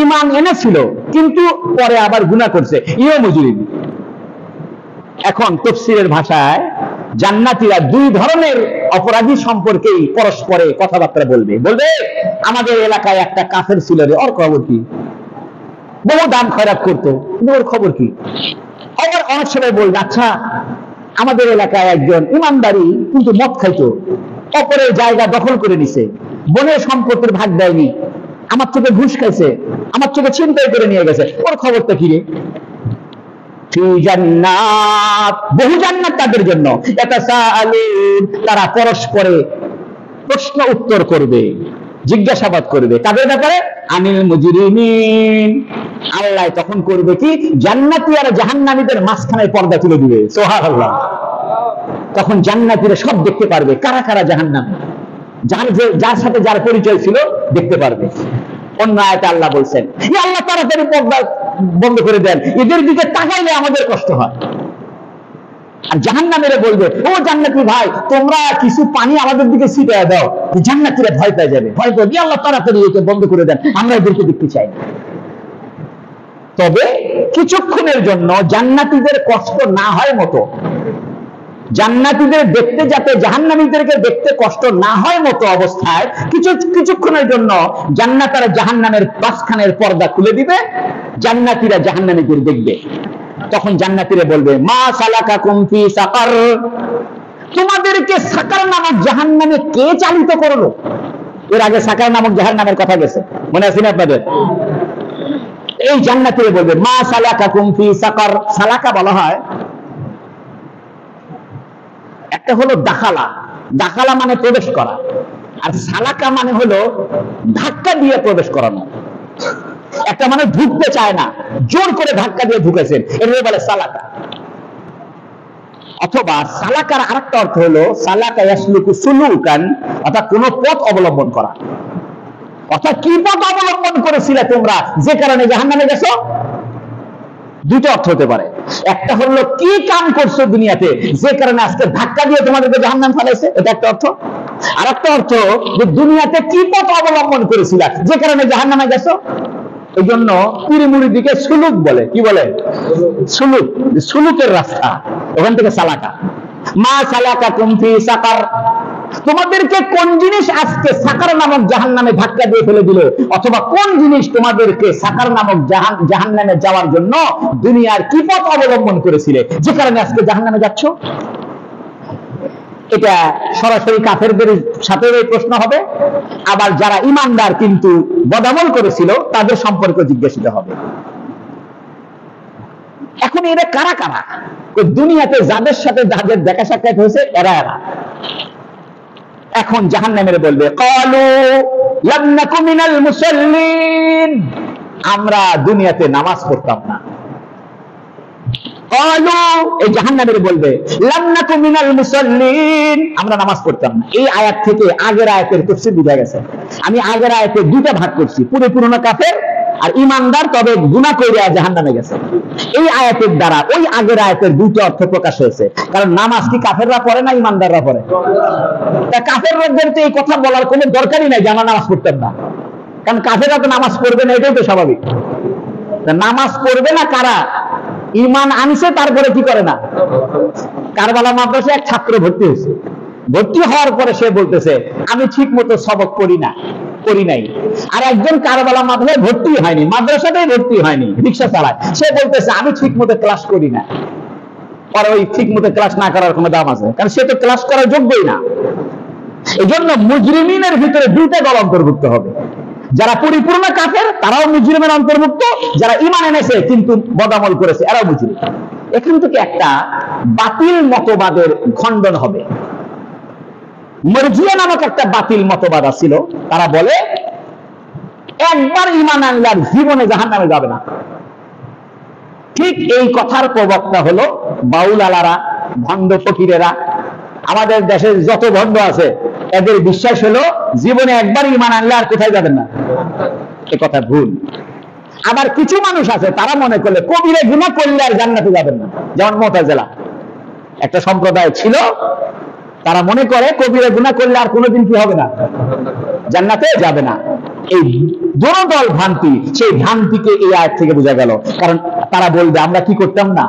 ঈমান এনেছিল কিন্তু পরে আবার গুনাহ করছে, ইও মুজরিম। এখন তাফসীরের ভাষায় জান্নাতীরা দুই ধরনের অপরাধী সম্পর্কেই পরস্পরে কথাবার্তা বলবে। আমাদের এলাকায় একটা কাফের ছিল রে, ওর খবর কি? বহু দান খয়রাত করতো, ওর খবর কি? আবার অনেক সময় বলবে, আচ্ছা আমাদের এলাকায় একজন ইমানদারি কিন্তু মদ খাইতো, অপরের জায়গা দখল করে নিছে, বনের সম্পত্তির ভাগ দেয়নি, আমার চোখে ঘুষ খাইছে, আমার চোখে ছিনতাই করে নিয়ে গেছে, ওর খবরটা কি রে? জান্নাত, বহু জান্নাত তাদের জন্য। তারা পরস্পরে প্রশ্ন উত্তর করবে, জিজ্ঞাসাবাদ করবে তাদের ব্যাপারে। আনিল মুজরিমিন, আল্লাহ তখন করবে কি, জান্নাতি আর জাহান্নামীদের মাঝখানে পর্দা তুলে দিবে। সুবহানাল্লাহ। তখন জান্নাতীরা সব দেখতে পারবে কারা কারা জাহান্নামী, যার সাথে যার পরিচয় ছিল দেখতে পারবে। অন্য আয়াতে আল্লাহ বলছেন, আল্লাহ তাড়াতাড়ি পর্দা বন্ধ করে দেন, এদের দিকে তাকাইলে আমাদের কষ্ট হয়। আর জাহান্নামীরা বলবে, ও জান্নাতি ভাই, তোমরা কিছু পানি আমাদের দিকে ছিটিয়ে দাও, জান্নাতীরা ভয় পেয়ে যাবে, ভয় পেয়ে আল্লাহ তাড়াতাড়ি একে বন্ধ করে দেন, আমরা এদেরকে দেখতে চাই না। তবে কিছুক্ষণের জন্য জান্নাতীদের কষ্ট না হয় মতো, জান্নাতীদের দেখতে যাতে জাহান্নামীদেরকে দেখতে কষ্ট না হয় মতো অবস্থায় কিছুক্ষণের জন্য জান্নাত আর জাহান্নামের মাঝখানের পর্দা খুলে দিবে, জান্নাতীরা জাহান্নামীদের দেখবে। তখন জান্নাতীরা বলবে, মা সালাকাকুম ফি সাকার, তোমাদেরকে সাকার নামক জাহান্নামে কে চালিত করলো? এর আগে সাকার নামক জাহান্নামের কথা গেছে, মনে আছে না আপনাদের? এই জান্নাতীরা বলবে, মা সালাকাকুম ফি সাকার। সালাকা বলা হয়, একটা হলো দাখালা, দাখালা মানে প্রবেশ করা, আর সালাকা মানে হলো ধাক্কা দিয়ে প্রবেশ করানো। একটা মানে ঢুকতে চায় না, জোর করে ধাক্কা দিয়ে ঢুকেছেন, এটাকে বলে সালাকা। অথবা সালাকার আরেকটা অর্থ হলো সালাকা ইয়াসলুকু সুলুকান, অর্থাৎ কোন পথ অবলম্বন করা। অর্থাৎ কি পথ অবলম্বন করেছিলে তোমরা যে কারণে জাহান্নামে গেছো? দুটো অর্থ হতে পারে। একটা হলো কি কাম করছো দুনিয়াতে যে কারণে আজকে ধাক্কা দিয়ে তোমাদেরকে জাহান্নাম ফেলাইছে, এটা একটা অর্থ। আর একটা অর্থ যে দুনিয়াতে কি পথ অবলম্বন করেছিলা যে কারণে জাহান্নামে গেছো। এই জন্য পুরিমুড়ি দিকে সুলুক বলে, কি বলে? সুলুক, সুলুকের রাস্তা, ওখান থেকে সালাকা। মা সালাকাকুম ফি সাকার, তোমাদেরকে কোন জিনিস আজকে সাকার নামক জাহান্নামে ধাক্কা দিয়ে ফেলে দিল, অথবা কোন জিনিস তোমাদেরকে সাকার নামক জাহান্নামে যাওয়ার জন্য দুনিয়ার কি পথ অবলম্বন করেছিলে যে কারণে আজকে জাহান্নামে যাচ্ছ? এটা সরাসরি কাফেরদের সাথে এই প্রশ্ন হবে, আবার যারা ইমানদার কিন্তু বদামল করেছিল তাদের সম্পর্কে জিজ্ঞাসিত হবে। এখন এরা কারা কারা? দুনিয়াতে যাদের সাথে যাদের দেখা সাক্ষাৎ হয়েছে এরা এরা। এখন জাহান্নামীরা বলবে, ক্বালু লাম নাকু মিনাল মুসাল্লিন, আমরা দুনিয়াতে নামাজ পড়তাম না। ক্বালু, এই জাহান্নামীরা বলবে, লাম নাকু মিনাল মুসাল্লিন, আমরা নামাজ পড়তাম না। এই আয়াত থেকে আগের আয়াতের তাফসীর বুঝা গেছে। আমি আগের আয়াতে দুটো ভাগ করছি, পুরো কাফের আর ইমানদার, তবে গুনাহ করে জাহান্নামে গেছে। এই আয়াতের দ্বারা ওই আগের আয়াতের দুটো অর্থ প্রকাশ হয়েছে। কারণ নামাজ কি কাফেররা পড়ে না ইমানদাররা পড়ে? তা কাফেরদের তো এই কথা বলার কোনো দরকারই নাই যে আমরা নামাজ পড়তাম না, কারণ কাফেররা তো নামাজ পড়বে না, এটাই তো স্বাভাবিক। নামাজ পড়বে না কারা? ঈমান আনছে তারপরে কি করে না। কারবালা মাদ্রাসায় এক ছাত্র ভর্তি হয়েছে, ভর্তি হওয়ার পরে সে বলতেছে আমি ঠিক মতো সবক করি নাই। আর একজন কারবালা মাদ্রাসায় ভর্তি হয়নি, মাদ্রাসাতেই ভর্তি হয়নি, রিক্সা চালায়, সে বলতেছে আমি ঠিক মতো ক্লাস করি না। আর ওই ঠিক মতো ক্লাস না করার কোনো দাম আছে? কারণ সে তো ক্লাস করার যোগ্যই না। এই জন্য মুজরিমিনের ভিতরে দুইটা দল অন্তর্ভুক্ত হবে, যারা পরিপূর্ণ কাফের তারাও মুজরিমের অন্তর্ভুক্ত, যারা ঈমান এনেছে কিন্তু বদামল করেছে এরাও মুজরিম। এখান থেকে একটা বাতিল মতবাদের খণ্ডন হবে। মারজিয়া নামক একটা বাতিল মতবাদ ছিল, তারা বলে একবার ঈমান আনলে আর জীবনে জাহান্নামে যাবে না। ঠিক এই কথার প্রবক্তা হলো বাউল আলারা, ভণ্ড ফকিরেরা। আমাদের দেশের যত ভণ্ড আছে এদের বিশ্বাস হলো জীবনে একবার ঈমান আনলে আর কোথায় যাবেন না। এ কথা ভুল। আবার কিছু মানুষ আছে তারা মনে করলে কবিরে গুনাহ করলে আর জান্নাতে যাবেন না, যেমন মুতাজিলা একটা সম্প্রদায় ছিল, তারা মনে করে কবিরে গুনাহ করলে আর কোনোদিন কি হবে না, জান্নাতে যাবে না। এই দুর্দল ভ্রান্তি, সেই ভ্রান্তিকে এই আয়াত থেকে বোঝা গেল। কারণ তারা বলবে আমরা কি করতাম না,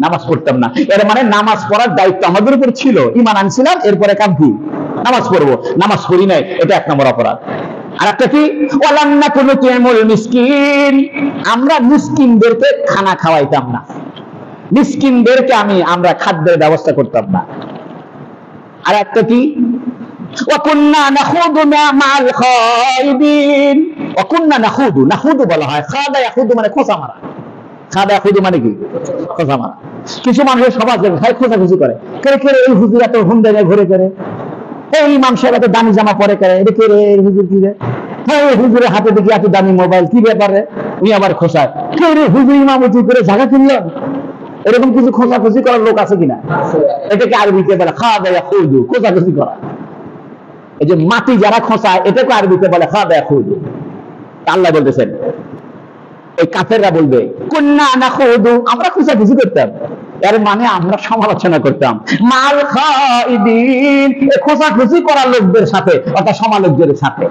নামাজ পড়তাম না। এর মানে নামাজ পড়ার দায়িত্ব আমাদের উপর ছিল, ঈমান আনছিলাম, এরপরে কাম কি, নামাজ পড়বো, নামাজ পড়ি নাই, এটা এক নম্বর অপরাধ। আর একটা কি, ওয়ালান্না কুনু তুইমুল মিসকিন, আমরা মিসকিনদেরকে খানা খাওয়াইতাম না, মিসকিনদেরকে আমরা খাদ্যের ব্যবস্থা করতাম না। আর একটা কি, ওয়াকুন্না নাখুদু মা'আল খায়িদিন, ওয়াকুন্না নাখুদু, নাখুদু বলা হয়, খাদা ইয়াখুদু মানে খোঁচা মারা, খাদা ইয়াখুদু মানে কি, খোঁচা মারা। কিছু মানুষের সমাজে ভাই খোঁচাখুচি করে, কে কে এই হুজুর এত হুন্ডে ঘুরে করে, এই ইমাম সাহেব এত দামি জামা পরে করে, এটা কে রে হুজুর, কি রে, হ্যাঁ হুজুরের হাতে দেখি এত দামি মোবাইল, কি ব্যাপারে, উনি আবার খোঁচায়, কে রে হুজুর ইমামতি করে জায়গা কিনলেন। এরকম কিছু খোঁচাখুচি করার লোক আছে কিনা? এটাকে আরবিতে বলে খাদা ইয়াখুদু, খোঁচাখুচি করা। এই যে মাটি যারা খোঁচায় এটাকে আরবিতে বলে খাদা ইয়াখুদু। আল্লাহ বলতেছেন ওই কাফেররা বলবে কুন্না নাখুদু, আমরা খোঁচাখুচি করতাম, এর মানে আমরা সমালোচনা করতাম, মাল খাইদিন, এই খোঁচাখুচি করা লোকদের সাথে, অর্থাৎ সমালোচকদের সাথে।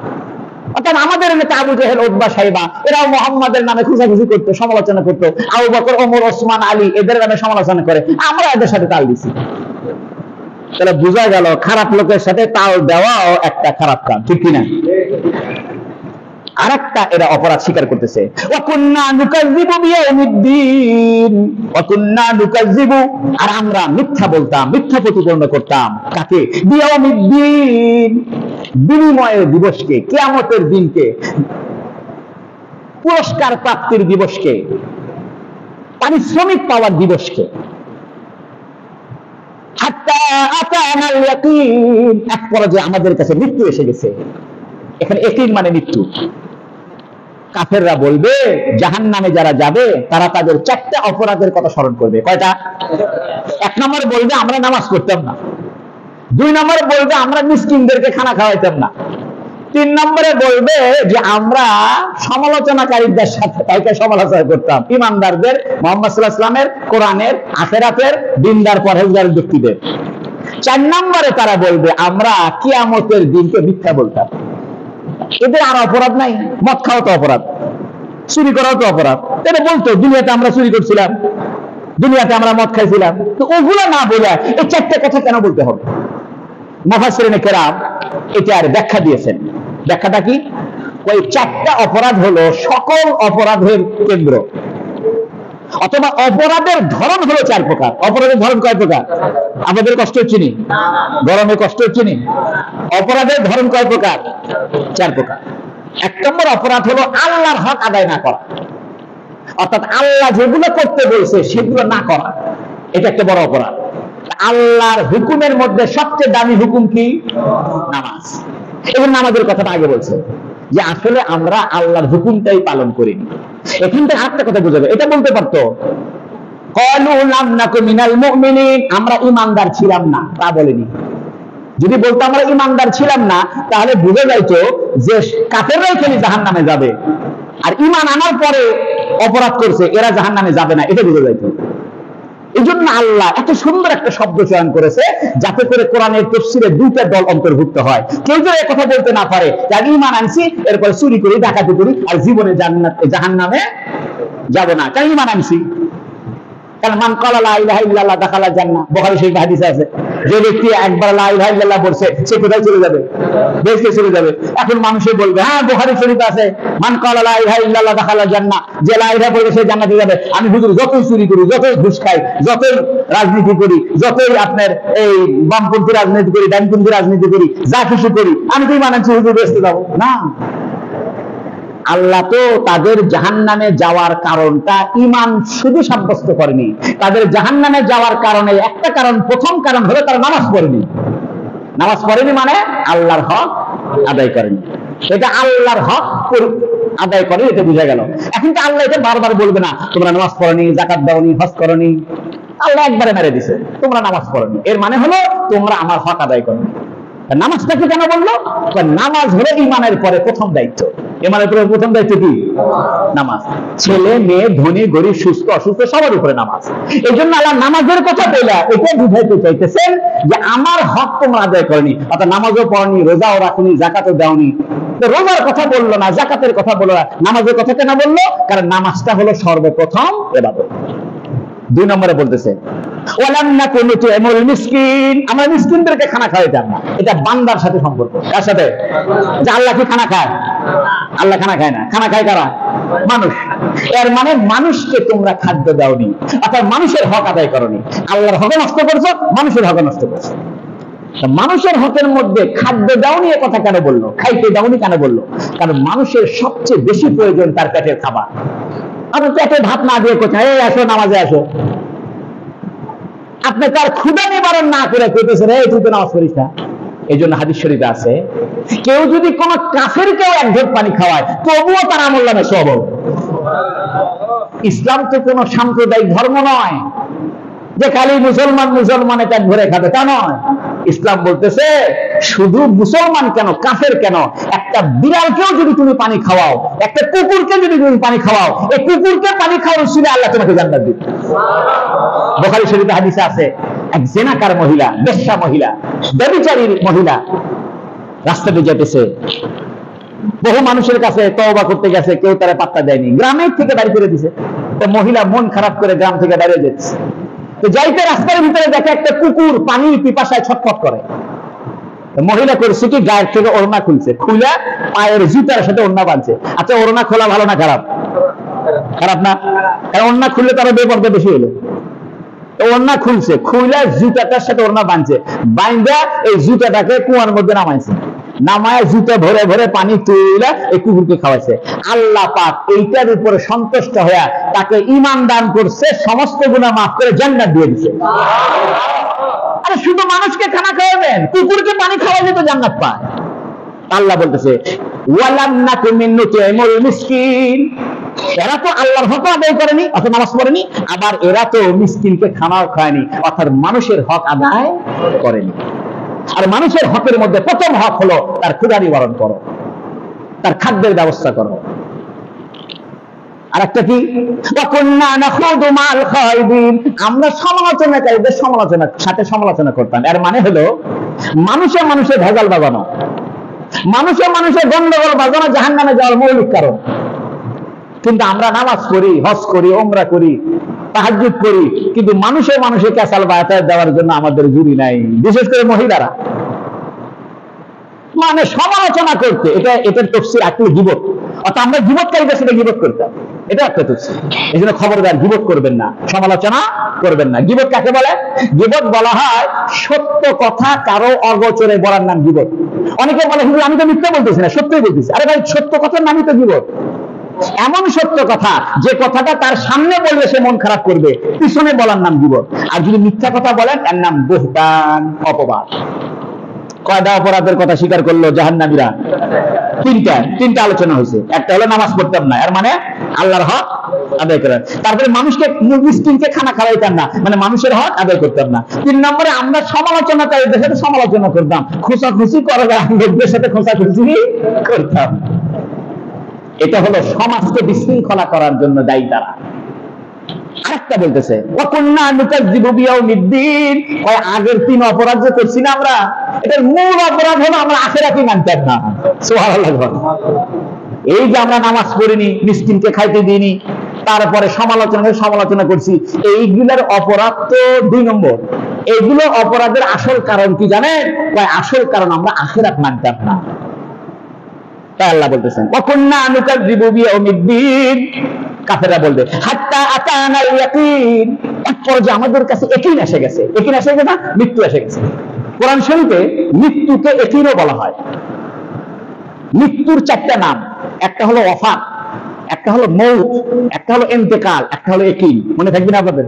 অর্থাৎ আমাদের নেতা আবু জেহেল, উতবা, সাইবা এরাও মুহাম্মাদের নামে খোঁচাখুচি করতো, সমালোচনা করতো। আবু বকর, ওমর, ওসমান, আলী এদের নামে সমালোচনা করে, আমরা এদের সাথে তাল দিছি। তাহলে বোঝা গেল খারাপ লোকের সাথে তাল দেওয়াও একটা খারাপ কাজ, ঠিক কিনা? আরেকটা এরা অপরাধ স্বীকার করতেছে, ওয়াকুন্না নুকাযযিবু বিয়াউমিদ্দিন, ওয়াকুন্না নুকাযযিবু, আর আমরা মিথ্যা বলতাম, মিথ্যা প্রতিপন্ন করতাম, কাকে, বিয়াউমিদ্দিন, বিনিময়ের দিবসকে, কিয়ামতের দিনকে, পুরস্কার প্রাপ্তির দিবসকে, পারিশ্রমিক পাওয়ার দিবসকে। হাত্তা আতানাল ইয়াকিন, এক পর্যায়ে আমাদের কাছে মৃত্যু এসে গেছে। এখানে ইয়াকিন মানে মৃত্যু। কাফেররা বলবে জাহান্নামে যারা যাবে তারা তাদের চারটা অপরাধের কথা স্মরণ করবে। কয়টা? এক নম্বরে বলবে আমরা নামাজ পড়তাম না, দুই নম্বরে বলবে আমরা মিসকিনদেরকে খানা খাওয়াইতাম না, তিন নম্বরে বলবে যে আমরা সমালোচনাকারীদের সাথে তাইকে সমালোচনা করতাম, ইমানদারদের, মুহাম্মদ সাল্লাল্লাহু আলাইহি ওয়াসাল্লামের, কোরআনের, আখিরাতের, দিনদার, পরহেজগার ব্যক্তিদের। চার নম্বরে তারা বলবে আমরা কিয়ামতের দিনকে মিথ্যা বলতাম। এদের আর অপরাধ নাই? মদ খাওয়া তো অপরাধ, চুরি করাও তো অপরাধ। এটা বলতো দুনিয়াতে আমরা চুরি করছিলাম, দুনিয়াতে আমরা মদ খাইছিলাম, তো ওগুলো না বলে এই চারটে কথা কেন বলতে হবে? মুফাসসিরিনে কেরাম এটার ব্যাখ্যা দিয়েছেন। ব্যাখ্যাটা কি? ওই চারটা অপরাধ হলো সকল অপরাধের কেন্দ্র, অথবা অপরাধের ধরন হলো চার প্রকার। অপরাধের ধরন কয় প্রকার? আমাদের কষ্ট হচ্ছে নি, গরমে কষ্ট হচ্ছে নি, অপরাধের ধরন কয় প্রকার? চার প্রকার। এক নম্বর অপরাধ হলো আল্লাহর হক আদায় না করা, অর্থাৎ আল্লাহ যেগুলো করতে বলছে সেগুলো না করা, এটা একটা বড় অপরাধ। আল্লাহর হুকুমের মধ্যে সবচেয়ে দামি হুকুম কি? নামাজ। এবং নামাজের কথাটা আগে বলছে যে আসলে আমরা আল্লাহর হুকুমটাই পালন করিনি। এখান থেকে আরেকটা কথা বোঝাবে, এটা বলতে পারতো ক্বালু লাম নাকু মিনাল মুমিনিন, আমরা ঈমানদার ছিলাম না, তা বলেনি। যদি বলতো আমরা ঈমানদার ছিলাম না তাহলে বুঝে যাইতো যে কাফেররাই খালি জাহান্নামে যাবে, আর ঈমান আনার পরে অপরাধ করছে এরা জাহান্নামে যাবে না, এটা বুঝে যাইতো। এই জন্য আল্লাহ এত সুন্দর একটা শব্দ চয়ন করেছে যাতে করে কোরআনের তাফসীরে দুইটা দল অন্তর্ভুক্ত হয়। কেউ যদি এই কথা বলতে না পারে যে আমি ঈমান আনছি এরপরে চুরি করি, ডাকাতি করি, আর জীবনে জাহান্নামে যাব না, তাই ঈমান আনছি। কারণ মান ক্বালা লা ইলাহা ইল্লাল্লাহ দাখালা জান্নাহ, বুখারী শরীফে হাদিস আছে, যে ব্যক্তি একবার লা ইলাহা ইল্লাল্লাহ বলছে সে কোথায় চলে যাবে? বেহেশতে চলে যাবে। এখন মানুষে বলবে হ্যাঁ বুখারী শরীফে আছে মান ক্বালা লা ইলাহা ইল্লাল্লাহ দাখালা জান্নাহ, যে লা ইলাহা বলবে সে জান্নাতে যাবে। আমি হুজুর যতই চুরি করি, যতই ঘুষ খাই, যতই রাজনীতি করি, যতই আপনার এই বামপন্থী রাজনীতি করি, ডানপন্থী রাজনীতি করি, যা কিছু করি, আমি তো ঈমান আনছি হুজুর বেহেশতে যাব না। আল্লাহ তো তাদের জাহান্নামে যাওয়ার কারণটা ঈমান শুধু সাব্যস্ত করেনি, তাদের জাহান্নামে যাওয়ার কারণে একটা কারণ, প্রথম কারণ হলো তারা নামাজ পড়েনি। নামাজ পড়েনি মানে আল্লাহর হক আদায় করেনি। এটা আল্লাহর হক আদায় করে, এটা বোঝা গেল। এখন তো আল্লাহ এটা বারবার বলবে না তোমরা নামাজ পড়নি, যাকাত দাওনি, হজ করনি। আল্লাহ একবারে মেরে দিছে তোমরা নামাজ পড়নি, এর মানে হলো তোমরা আমার হক আদায় করনি। নামাজটাকে কেন বললো? নামাজ হলো ইমানের পরে প্রথম দায়িত্ব। ইমানের পরে প্রথম দায়িত্ব কি? নামাজ। ছেলে মেয়ে, ধনী গরিব, সুস্থ অসুস্থ, সবার উপরে নামাজ। এই জন্য আল্লাহ নামাজের কথা বলে এটা বুঝাইতে চাইতেছেন যে আমার হক তোমরা আদায় করনি, অর্থাৎ নামাজও পড়নি, রোজাও রাখনি, জাকাতও দাওনি। রোজার কথা বললো না, জাকাতের কথা বললো না, নামাজের কথা কেন বললো? কারণ নামাজটা হলো সর্বপ্রথম ইবাদত। 2 নম্বরে বলতেছে আমরা মিসকিনদেরকে খানা খাওয়াইতাম না। এটা বান্দার সাথে সম্পর্ক। কার সাথে? যে আল্লাহ কি খানা খায়? আল্লাহ খানা খায় না। খানা খায় কারা? মানুষ। এর মানে মানুষকে তোমরা খাদ্য দাওনি, অর্থাৎ মানুষের হক আদায় করনি। আল্লাহর হক নষ্ট করছো, মানুষের হক নষ্ট করছো। মানুষের হকের মধ্যে খাদ্য দাওনি এ কথা কেন বললো? খাইতে দাওনি কেন বললো? কারণ মানুষের সবচেয়ে বেশি প্রয়োজন তার পেটের খাবার। আপনি পেটে ভাত না দিয়ে কোথায় আসো, নামাজে আসো, আপনি তার ক্ষুধা নিবারণ না করে কইতেছেন এই তুই তো নামাজ পড়িস না। এই জন্য হাদিস শরীফে আছে কেউ যদি কোন কাফেরকেও এক ঢোক পানি খাওয়ায় তবুও তার আমল নামে সওয়াব। ইসলাম তো কোন সাম্প্রদায়িক ধর্ম নয় যে খালি মুসলমানের পেট ভরে খাবে, তা নয়। ইসলাম বলতেছে শুধু মুসলমান কেন, কাফের কেন, একটা বিড়ালকেও যদি তুমি পানি খাওয়াও, একটা কুকুরকে যদি তুমি পানি খাওয়াও, এই কুকুরকে পানি খাওয়ার উসিলে আল্লাহ তোমাকে জান্নাত দিবে। বুখারী শরীফে হাদিসে আছে এক জিনাকার মহিলা, বেশ্যা মহিলা, ব্যভিচারী মহিলা রাস্তাতে যেতেছে, বহু মানুষের কাছে তওবা করতে গেছে, কেউ তারা পাত্তা দেয়নি, গ্রামের থেকে বাড়ি করে দিছে। তো মহিলা মন খারাপ করে গ্রাম থেকে বেরিয়ে যাচ্ছে। তো যাইতে রাস্তার ভিতরে দেখে একটা কুকুর পানির পিপাসায় ছটফট করে। মহিলা করেছে কি গায়ের থেকে ওড়না খুলছে, খুলে পায়ের জুতার সাথে ওড়না বাঁধছে। আচ্ছা ওড়না খোলা ভালো না খারাপ? খারাপ না? কারণ ওড়না খুললে তারা বেপরদা বেশি হলো। ওড়না খুলছে, খুলে জুতাটার সাথে ওড়না বাঁধছে, বাইন্দা এই জুতাটাকে কুয়ার মধ্যে নামাইছে, নামায় জুতা ভরে ভরে পানি তুলে এই কুকুরকে খাওয়াইছে। আল্লাহ পাক এইটার উপরে সন্তুষ্ট হয়ে তাকে ঈমান দান করছে, সমস্ত গুনাহ মাফ করে জান্নাত দিয়ে দিয়েছে। আরে শুধু মানুষকে খানা খাওয়াবেন, কুকুরকে পানি খাওয়ালে তো জান্নাত পায়। আল্লাহ বলতেছে ওয়ালাম নাকুম মিন নুতিমুল মিসকিন, এরা তো আল্লাহর হক আদায় করেনি, অর্থাৎ নামাজ পড়েনি, আবার এরা তো মিসকিনকে খানাও খায়নি, অর্থাৎ মানুষের হক আদায় করেনি। আর মানুষের হকের মধ্যে প্রথম হক হলো তার ক্ষুধা নিবারণ করো, তার খাদ্যের ব্যবস্থা করো। আর একটা কি? আমরা সমালোচনাকারীদের সাথে সমালোচনা করতাম। এর মানে হলো মানুষের ভেজাল বাজানো, মানুষের গন্ডগোল বাজানো জাহান্নামে যাওয়ার মৌলিক কারণ। কিন্তু আমরা নামাজ পড়ি, হজ করি, ওমরা করি, তাহাজ্জুদ করি, কিন্তু মানুষে ক্যাসাল বায়াত দেওয়ার জন্য আমাদের জুড়ি নাই, বিশেষ করে মহিলারা। মানে সমালোচনা করতে, এটার তাফসীর আসলে গীবত, অর্থাৎ আমরা গীবতকারীদের সাথে গীবত করতাম, এটা একটা তাফসীর। এই জন্য খবরদার গীবত করবেন না, সমালোচনা করবেন না। গীবত কাকে বলে? গীবত বলা হয় সত্য কথা কারো অগোচরে বলার নাম গীবত। অনেকে বলে হুজুর আমি তো মিথ্যা বলতেছি না, সত্যই বলতেছি। আরে ভাই, সত্য কথার নামই তো গীবত। এমন সত্য কথা যে কথাটা তার সামনে বললে সে মন খারাপ করবে, পিছনে বলার নাম গীবত। আর যদি মিথ্যা কথা বলেন এর নাম বুহতান, অপবাদ। কয়টা অপরাধের কথা স্বীকার করলো জাহান্নামীরা? তিনটা আলোচনা হয়েছে। একটা হলো নামাজ পড়তাম না, এর মানে আল্লাহর হক আদায় করার। তারপরে মানুষকে, মিসকিনকে খানা খাওয়াইতাম না, মানে মানুষের হক আদায় করতাম না। 3 নম্বরে আমরা সমালোচনাকারীদের সাথে সমালোচনা করতাম, খোঁচাখুচি করার লোকদের সাথে খোঁচাখুচি করতাম। এটা হলো সমাজকে বিশৃঙ্খলা করার জন্য দায়ী তারা। আরেকটা বলতেছে আগের 3 অপরাধ যে করছি না আমরা, এটার মূল অপরাধ হলো আমরা আখিরাতই মানতাম না। সুবহানাল্লাহ। এই যে আমরা নামাজ পড়িনি, মিসকিনকে খাইতে দিইনি, তারপরে সমালোচনা করছি, এইগুলোর অপরাধ তো 2 নম্বর। এইগুলো অপরাধের আসল কারণ কি জানেন? আসল কারণ আমরা আখিরাত মানতাম না। তাই আল্লাহ বলতেছেন ওয়াকুন্না নুকাযযিবু বিয়াউমিদ্দিন, কাফেররা বলবে হাত্তা আতানাল ইয়াকিন, এক পর্যায়ে আমাদের কাছে ইয়াকিন এসে গেছে। ইয়াকিন এসে গেছে না, মৃত্যু এসে গেছে। কোরআন শরীফে মৃত্যুকে ইয়াকিনও বলা হয়। মৃত্যুর 4টা নাম, একটা হলো ওয়াফাত, একটা হলো মউত, একটা হলো ইন্তেকাল, একটা হলো ইয়াকিন। মনে থাকবে না আপনাদের?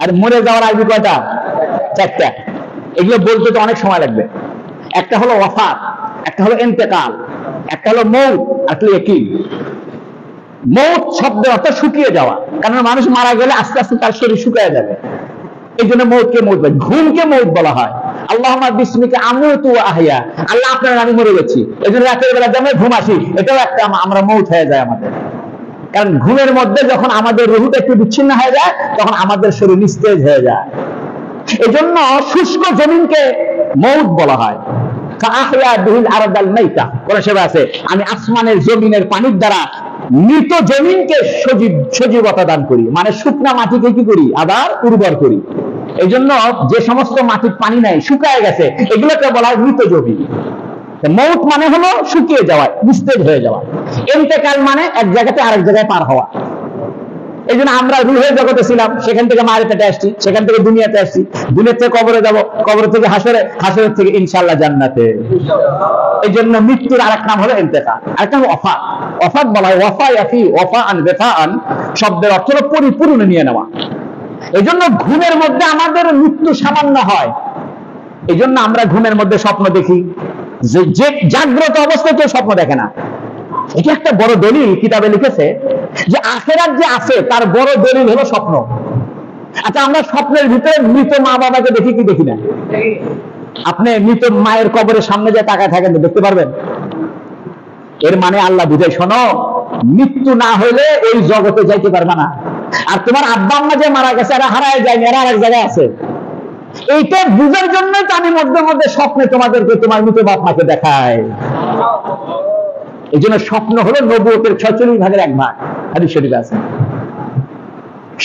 আর মরে যাওয়ার আরবি কয়টা? 4টা। এগুলো বলতে তো অনেক সময় লাগবে। একটা হলো ওয়াফাত, একটা হলো ইন্তেকাল, একটা হলো মৌত, আসলে ইয়াকিন। মৌত শব্দের অর্থ শুকিয়ে যাওয়া, কারণ মানুষ মারা গেলে আস্তে আস্তে তার শরীর শুকিয়ে যাবে, এই জন্য মৌতকে মৌত বলে। ঘুমকে মৌত বলা হয়। আল্লাহুম্মা বিসমিকা আমুতু ওয়া আহইয়া, আল্লাহ আপনার আমি মরে গেছি, এই জন্য রাতের বেলা যেমন ঘুম আসি, এটাও একটা আমরা মৌত হয়ে যায় আমাদের। কারণ ঘুমের মধ্যে যখন আমাদের রুহটা একটু বিচ্ছিন্ন হয়ে যায়, তখন আমাদের শরীর নিস্তেজ হয়ে যায়। এই জন্য শুষ্ক জমিনকে মৌত বলা হয়। আমি আসমানের জমিনের পানির দ্বারা মৃত জমিনকে সজীবতা দান করি, মানে শুকনা মাটিকে কি করি, আবার উর্বর করি। এই জন্য যে সমস্ত মাটির পানি নাই, শুকায় গেছে, এগুলোকে বলা হয় মৃত জমিন। মৌত মানে হলো শুকিয়ে যাওয়া, নিস্তেজ হয়ে যাওয়া। ইন্তেকাল মানে এক জায়গাতে আরেক জায়গায় পার হওয়া। এই জন্য আমরা রুহের জগতে ছিলাম, সেখান থেকে মায়ের পেটে আসছি, সেখান থেকে দুনিয়াতে আসছি, দুনিয়া থেকে কবরে যাব, কবর থেকে হাসরে, হাসরের থেকে ইনশাআল্লাহ জান্নাতে। এই জন্য মৃত্যুর আরেক নাম হলো ইন্তেকাল, আরেক নাম ওয়াফাত। ওয়াফাত বলা হয় ওয়াফা ইয়াফি, ওয়াফাআন বিফাআন, শব্দের অর্থ হলো পরিপূর্ণ নিয়ে নেওয়া। এই জন্য ঘুমের মধ্যে আমাদের মৃত্যু সামান্য হয়। এই জন্য আমরা ঘুমের মধ্যে স্বপ্ন দেখি, যে জাগ্রত অবস্থায় কেউ স্বপ্ন দেখে না। এটা একটা বড় দলিল, কিতাবে লিখেছে যে আখিরাত যে আছে তার বড় দলিল হলো স্বপ্ন। আচ্ছা, আমরা স্বপ্নের ভিতরে মৃত মা বাবাকে দেখি কি দেখি না? আপনি মৃত মায়ের কবরের সামনে যে তাকায় থাকেন, দেখতে পারবেন? এর মানে আল্লাহ বুঝাই, শোনো, মৃত্যু না হলে ওই জগতে যাইতে পারবে না। আর তোমার আব্বা আম্মা যে মারা গেছে, এরা হারায় যায়নি, এরা আরেক জায়গায় আছে। এইটা বুঝার জন্যই তো আমি মধ্যে মধ্যে স্বপ্নে তোমাদেরকে তোমার মৃত বাপ মাকে দেখায়। এই জন্য স্বপ্ন হলো নবুয়তের 46 ভাগের 1 ভাগ, হাদিস শরীফে আছে।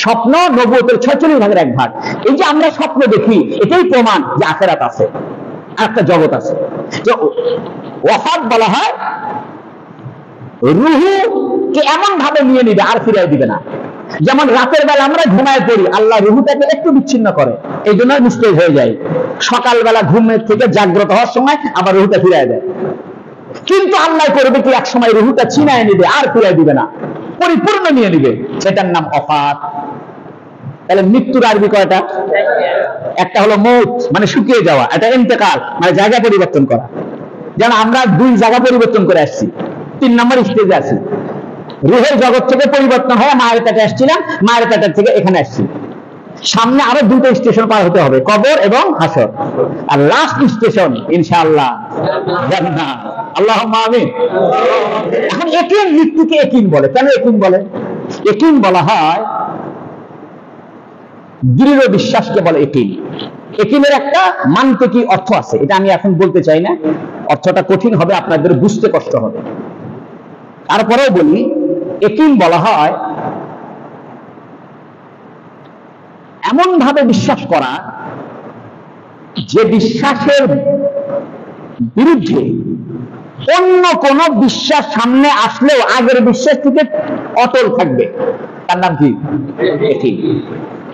স্বপ্ন নবুয়তের 46 ভাগের 1 ভাগ। এই যে আমরা স্বপ্ন দেখি, এটাই প্রমাণ যে আখিরাত আছে, আর একটা জগৎ আছে। যে ওয়াফাত বলা হয় রুহুকে এমন ভাবে নিয়ে নিবে আর ফিরিয়ে দিবে না। যেমন রাতের বেলা আমরা ঘুমায় পড়ি, আল্লাহ রুহুটাকে একটু বিচ্ছিন্ন করে, এই জন্য নিস্তেজ হয়ে যায়। সকালবেলা ঘুমের থেকে জাগ্রত হওয়ার সময় আবার রুহুটা ফিরিয়ে দেয়। কিন্তু আল্লাহ করবে কি, এক সময় রুহুটা ছিনায় নিবে, আর ফিরিয়ে দিবে না, পরিপূর্ণ নিয়ে নিবে। সেটার নাম ওয়াফাত। তাহলে মৃত্যুর আরবি কয়টা? একটা হলো মৌত, মানে শুকিয়ে যাওয়া। এটা ইন্তেকাল, মানে জায়গা পরিবর্তন করা। যেন আমরা 2 জায়গা পরিবর্তন করে আসছি, 3 নম্বর স্টেজে আছি। রুহের জগৎ থেকে পরিবর্তন হয়ে মায়ের পেটে আসছিলাম, মায়ের পেটের থেকে এখানে আসছি। সামনে আরো 2টা স্টেশন পার হতে হবে, কবর এবং হাসর। আর লাস্ট স্টেশন ইনশাআল্লাহ জান্নাত। আল্লাহুম্মা আমিন। এখন ইয়াকিন, মৃত্যুকে ইয়াকিন বলে। কেন ইয়াকিন বলে? ইয়াকিন বলা হয় দৃঢ় বিশ্বাসকে বলে ইয়াকিন। ইয়াকিনের একটা মানবিক অর্থ আছে, এটা আমি এখন বলতে চাই না, অর্থটা কঠিন হবে, আপনাদের বুঝতে কষ্ট হবে। তারপরেও বলি, ইয়াকিন বলা হয় এমন ভাবে বিশ্বাস করা যে বিশ্বাসের বিরুদ্ধে অন্য কোন বিশ্বাস সামনে আসলেও আগের বিশ্বাস থেকে অটল থাকবে। তার নাম কি? ইয়াকিন।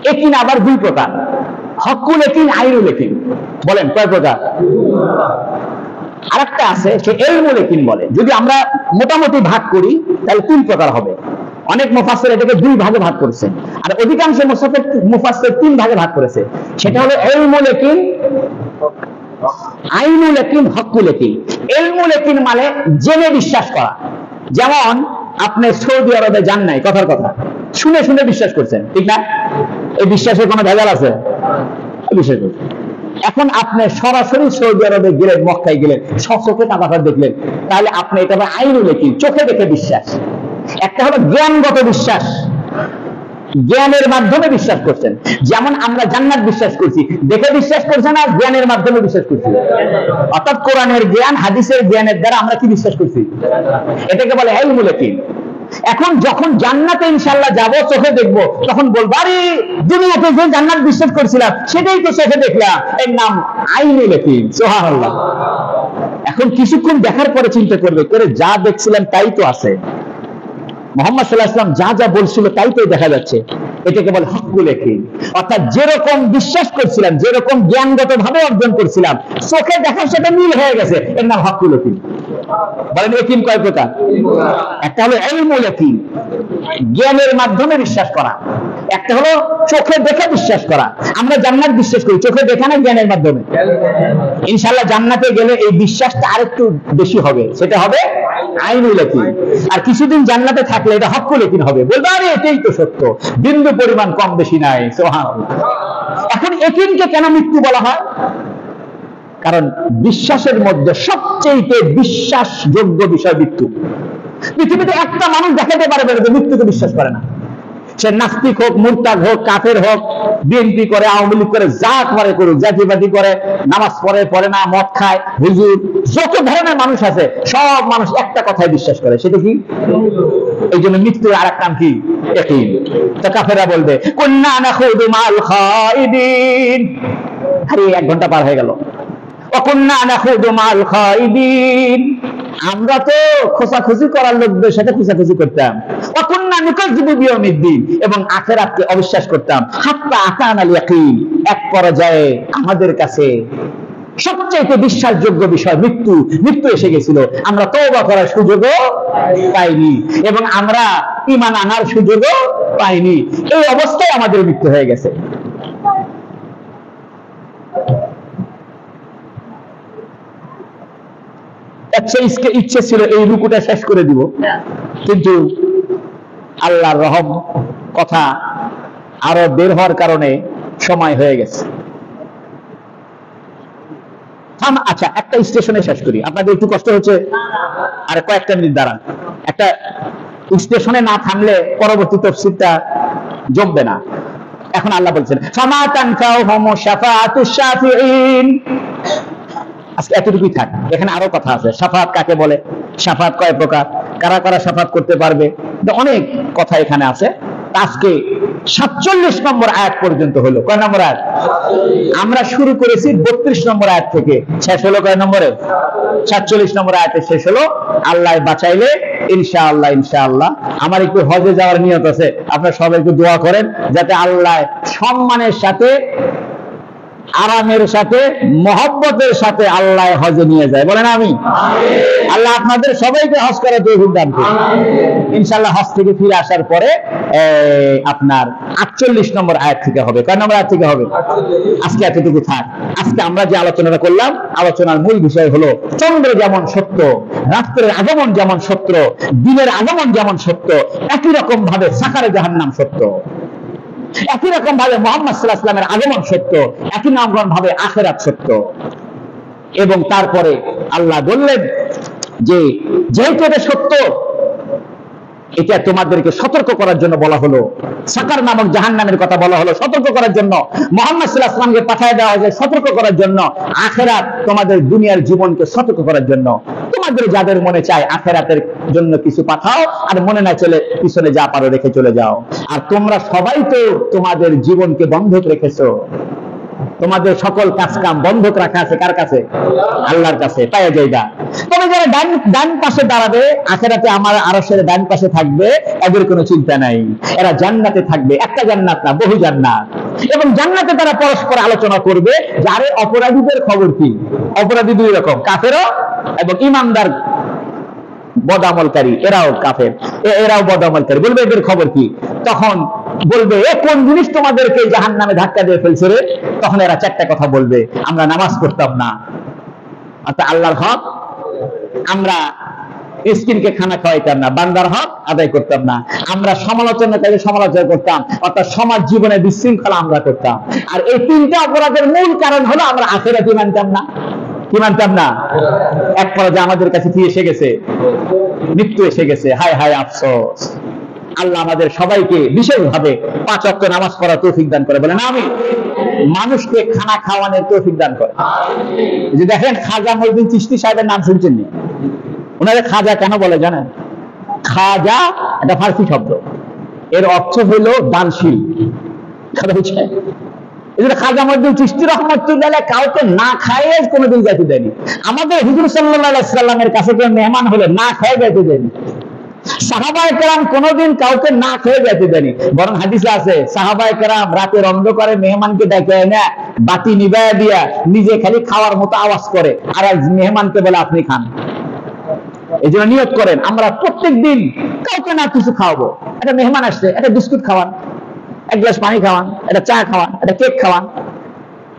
ইয়াকিন আবার 2 প্রকার, হকুল ইয়াকিন, আইনুল ইয়াকিন। বলেন কয় প্রকার? আরেকটা আছে, সে ইলমুল ইয়াকিন বলে। যদি আমরা মোটামুটি ভাগ করি তাহলে 3 প্রকার হবে। অনেক মুফাসসির এটাকে 2 ভাগে ভাগ করেছে, আর অধিকাংশ মুফাসসির 3 ভাগে ভাগ করেছে। সেটা হলো ইলমুল ইয়াকিন, আইনুল ইয়াকিন, হকুল ইয়াকিন। ইলমুল ইয়াকিন মানে জেনে বিশ্বাস করা। যেমন আপনি সৌদি আরবে যান নাই, কথার কথা, শুনে শুনে বিশ্বাস করছেন, ঠিক না? এই বিশ্বাসের কোনো ভেজাল আছে? বিশ্বাস করছেন। এখন আপনি সরাসরি সৌদি আরবে গেলেন, মক্কায় গেলেন, চোখে কাবাটা দেখলেন, তাহলে আপনি এটা আইনুল ইয়াকিন, চোখে দেখে বিশ্বাস। একটা হলো জ্ঞানগত বিশ্বাস, জ্ঞানের মাধ্যমে বিশ্বাস করছেন। যেমন আমরা জান্নাত বিশ্বাস করছি, দেখে বিশ্বাস করছি না, জ্ঞানের মাধ্যমে বিশ্বাস করছি। অর্থাৎ কোরআনের জ্ঞান, হাদিসের জ্ঞানের দ্বারা আমরা কি বিশ্বাস করছি? এটাকে বলে ইলমুল ইয়াকিন। এখন যখন জান্নাতে ইনশাআল্লাহ যাব, চোখে দেখবো, তখন বলবো আরে দুনিয়াতে যে জান্নাত বিশ্বাস করছিলাম সেটাই তো চোখে দেখলাম, এর নাম আইনুল ইয়াকিন। সুবহানাল্লাহ। এখন কিছুক্ষণ দেখার পরে চিন্তা করবে, করে যা দেখছিলাম তাই তো আছে, মুহাম্মদ সাল্লাল্লাহু আলাইহি ওয়াসাল্লাম যা যা বলছিল তাই তো দেখা যাচ্ছে। এটাকে বলে হকুল ইয়াকিন। অর্থাৎ যেরকম বিশ্বাস করছিলাম, যেরকম জ্ঞানগত ভাবে অর্জন করছিলাম, চোখে দেখার সাথে মিল হয়ে গেছে, এর নাম হকুল ইয়াকিন। বলেন ইয়াকিন কয় প্রকার? একটা হলো ইলমুল ইয়াকিন, জ্ঞানের মাধ্যমে বিশ্বাস করা। একটা হলো চোখে দেখে বিশ্বাস করা। আমরা জান্নাত বিশ্বাস করি চোখে দেখে না, জ্ঞানের মাধ্যমে। ইনশাআল্লাহ জান্নাতে গেলে এই বিশ্বাসটা আরেকটু বেশি হবে, সেটা হবে আইনুল ইয়াকিন। আর কিছুদিন জান্নাতে থাকলে এটা হক্কুল ইয়াকিন হবে, বলবে আরে এটাই তো সত্য, বিন্দু পরিমাণ কম বেশি নাই। সুবহানাল্লাহ। এখন ইয়াকিনকে কেন মৃত্যু বলা হয়? কারণ বিশ্বাসের মধ্যে সবচেয়ে বিশ্বাসযোগ্য বিষয় মৃত্যু। পৃথিবীতে একটা মানুষ দেখাতে পারবে না যে মৃত্যুকে বিশ্বাস করে না। সে নাস্তিক হোক, মুরতাদ হোক, কাফের হোক, বিএনপি করে, আওয়ামী লীগ করে, যা করে করুক, জাতিবাদী করে, নামাজ পড়ে পড়ে না, মদ খায়, হুজুর, যত ধরনের মানুষ আছে সব মানুষ একটা কথাই বিশ্বাস করে, সেটা কি? এই জন্য মৃত্যুর আর এক নাম কি? ইয়াকিন। তো কাফেররা বলবে কুন্না নাখুদু মাল খাইদিন। আরে 1 ঘন্টা পার হয়ে গেল। কুন্না নাখুদু মাল খাইদিন, আমরা তো খোঁচাখুচি করার লোকদের সাথে খোঁচাখুচি করতাম। কুন্না নুকাজ্জিবু বিয়াউমিদ্দিন, এবং আখিরাতকে অবিশ্বাস করতাম। হাত্তা আতানাল ইয়াকিন, এক পর্যায়ে আমাদের কাছে সবচেয়ে বিশ্বাসযোগ্য বিষয় মৃত্যু এসে গেছিল। আমরা তওবা করার সুযোগও পাইনি এবং আমরা ঈমান আনার সুযোগও পাইনি। এই অবস্থায় আমাদের মৃত্যু হয়ে গেছে। ইচ্ছে ছিল এই রুকুটা শেষ করে দিব, কিন্তু আল্লাহর রহম, কথা আরো বের হওয়ার কারণে সময় হয়ে গেছে। আচ্ছা, একটা স্টেশনে শেষ করি, আপনাদের একটু কষ্ট হচ্ছে, আর কয়েকটা মিনিট দাঁড়ান। একটা স্টেশনে না থামলে পরবর্তী তাফসীরটা জমবে না। এখন আল্লাহ বলছেন ফামা তানফাউহুম শাফাআতুশ শাফিঈন। আজকে এতটুকুই থাক, এখানে আরো কথা আছে। শাফাআত কাকে বলে, শাফাআত কয় প্রকার, কারা কারা শাফাআত করতে পারবে, অনেক কথা এখানে আছে। আজকে 47 নম্বর আয়াত পর্যন্ত হলো। কয় নম্বর আয়াত? আমরা শুরু করেছি 32 নম্বর আয়াত থেকে, শেষ হলো কয় নম্বরে? 47 নম্বর আয়াতে শেষ হলো। আল্লাহ বাঁচাইলে ইনশাআল্লাহ ইনশাআল্লাহ আমার একটু হজে যাওয়ার নিয়ত আছে। আপনারা সবাই একটু দোয়া করেন যাতে আল্লাহ সম্মানের সাথে, আরামের সাথে, মহব্বতের সাথে আল্লাহ হজে নিয়ে যায়। বলেন আমিন। আল্লাহ আপনাদের সবাইকে হজ করার তৌফিক দান করুন। ইনশাআল্লাহ হজ থেকে ফিরে আসার পরে আপনার 48 নম্বর আয়াত থেকে হবে। কয় নম্বর আয়াত থেকে হবে? আজকে এতটুকু থাক। আজকে আমরা যে আলোচনাটা করলাম, আলোচনার মূল বিষয় হলো চন্দ্র যেমন সত্য, রাত্রের আগমন যেমন সত্য, দিনের আগমন যেমন সত্য, একই রকম ভাবে সাকারে জাহান্নাম সত্য, একই রকম ভাবে মুহাম্মদ সাল্লাল্লাহু আলাইহি ওয়াসাল্লামের আগমন সত্য, একই রকম ভাবে আখিরাত সত্য। এবং তারপরে আল্লাহ বললেন যে যেহেতু এটা সত্য, এটা তোমাদেরকে সতর্ক করার জন্য বলা হলো। সাকার নামক জাহান্নামের কথা বলা হলো সতর্ক করার জন্য। মুহাম্মদ সাল্লাল্লাহু আলাইহি ওয়াসাল্লামকে পাঠিয়ে দেওয়া হয়েছে সতর্ক করার জন্য। আখিরাত তোমাদের দুনিয়ার জীবনকে সতর্ক করার জন্য। তোমাদের যাদের মনে চায় আখিরাতের জন্য কিছু পাঠাও, আর মনে না চলে পিছনে যা পারো রেখে চলে যাও। আর তোমরা সবাই তো তোমাদের জীবনকে বন্ধক রেখেছো, তোমাদের সকল কাজ কাম বন্ধক রাখা আছে কার কাছে? আল্লাহর কাছে। পাওয়া যায়গা। তবে যারা ডান পাশে দাঁড়াবে, আখিরাতে আমার আরশের ডান পাশে থাকবে, এদের কোনো চিন্তা নাই। এরা জান্নাতে থাকবে, একটা জান্নাত না, বহু জান্নাত। এবং জান্নাতে তারা পরস্পর আলোচনা করবে যারে অপরাধীদের খবর কি। অপরাধী দুই রকম, কাফেরও এবং ইমানদার বদামলকারী, এরাও কাফের, এরাও বদামলকারী। বলবে এদের খবর কি? তখন বলবে এ কোন জিনিস তোমাদেরকে জাহান্নামে ধাক্কা দিয়ে ফেলছে রে? তখন এরা 4টা কথা বলবে, আমরা নামাজ পড়তাম না, অর্থাৎ আল্লাহর হক আমরা মিসকিনকে খানা খাওয়াইতাম না, বান্দার হক আদায় করতাম না, আমরা সমালোচনাকারী সমালোচনা করতাম, অর্থাৎ সমাজ জীবনে বিশৃঙ্খলা আমরা করতাম। আর এই 3টা অপরাধের মূল কারণ হলো আমরা আখিরাতই মানতাম না। কি মানতাম না? এক পর্যায়ে আমাদের কাছে কি এসে গেছে? মৃত্যু এসে গেছে। হায় হায় আফসোস। আল্লাহ আমাদের সবাইকে বিশেষভাবে 5 ওয়াক্ত নামাজ পড়ার তৌফিক দান করে। বলেন আমিন। মানুষকে খানা খাওয়ানোর তৌফিক দান করে। যে দেখেন খাজা মঈনুদ্দিন চিশতি সাহেবের নাম শুনছেন নি? ওনারা খাজা কেন বলে জানেন? খাজা এটা ফার্সি শব্দ, এর অর্থ হলো দানশীল। খাজা মঈনুদ্দিন চিশতি রাহমাতুল্লাহ কাউকে না খাইয়ে কোনোদিন যাইতে দেয়নি। আমাদের হুজুর সাল্লাল্লাহু আলাইহি সাল্লামের কাছে কেউ মেহমান হলে না খেয়ে যাইতে দেয়নি। সাহাবায়ে কেরাম কোনোদিন কাউকে না খেয়ে যেতে দেয়নি। বরং হাদিসে আছে সাহাবায়ে কেরাম রাতের অন্ধকারে মেহমানকে ডেকে এনে বাতি নিভাইয়া দিয়া নিজে খালি খাওয়ার মতো আওয়াজ করে, আর মেহমানকে বলে আপনি খান। এই জন্য নিয়ত করেন আমরা প্রত্যেকদিন কাউকে না কিছু খাওয়াবো। একটা মেহমান আসছে, একটা বিস্কুট খাওয়ান, 1 গ্লাস পানি খাওয়ান, একটা চা খাওয়ান, একটা কেক খাওয়ান।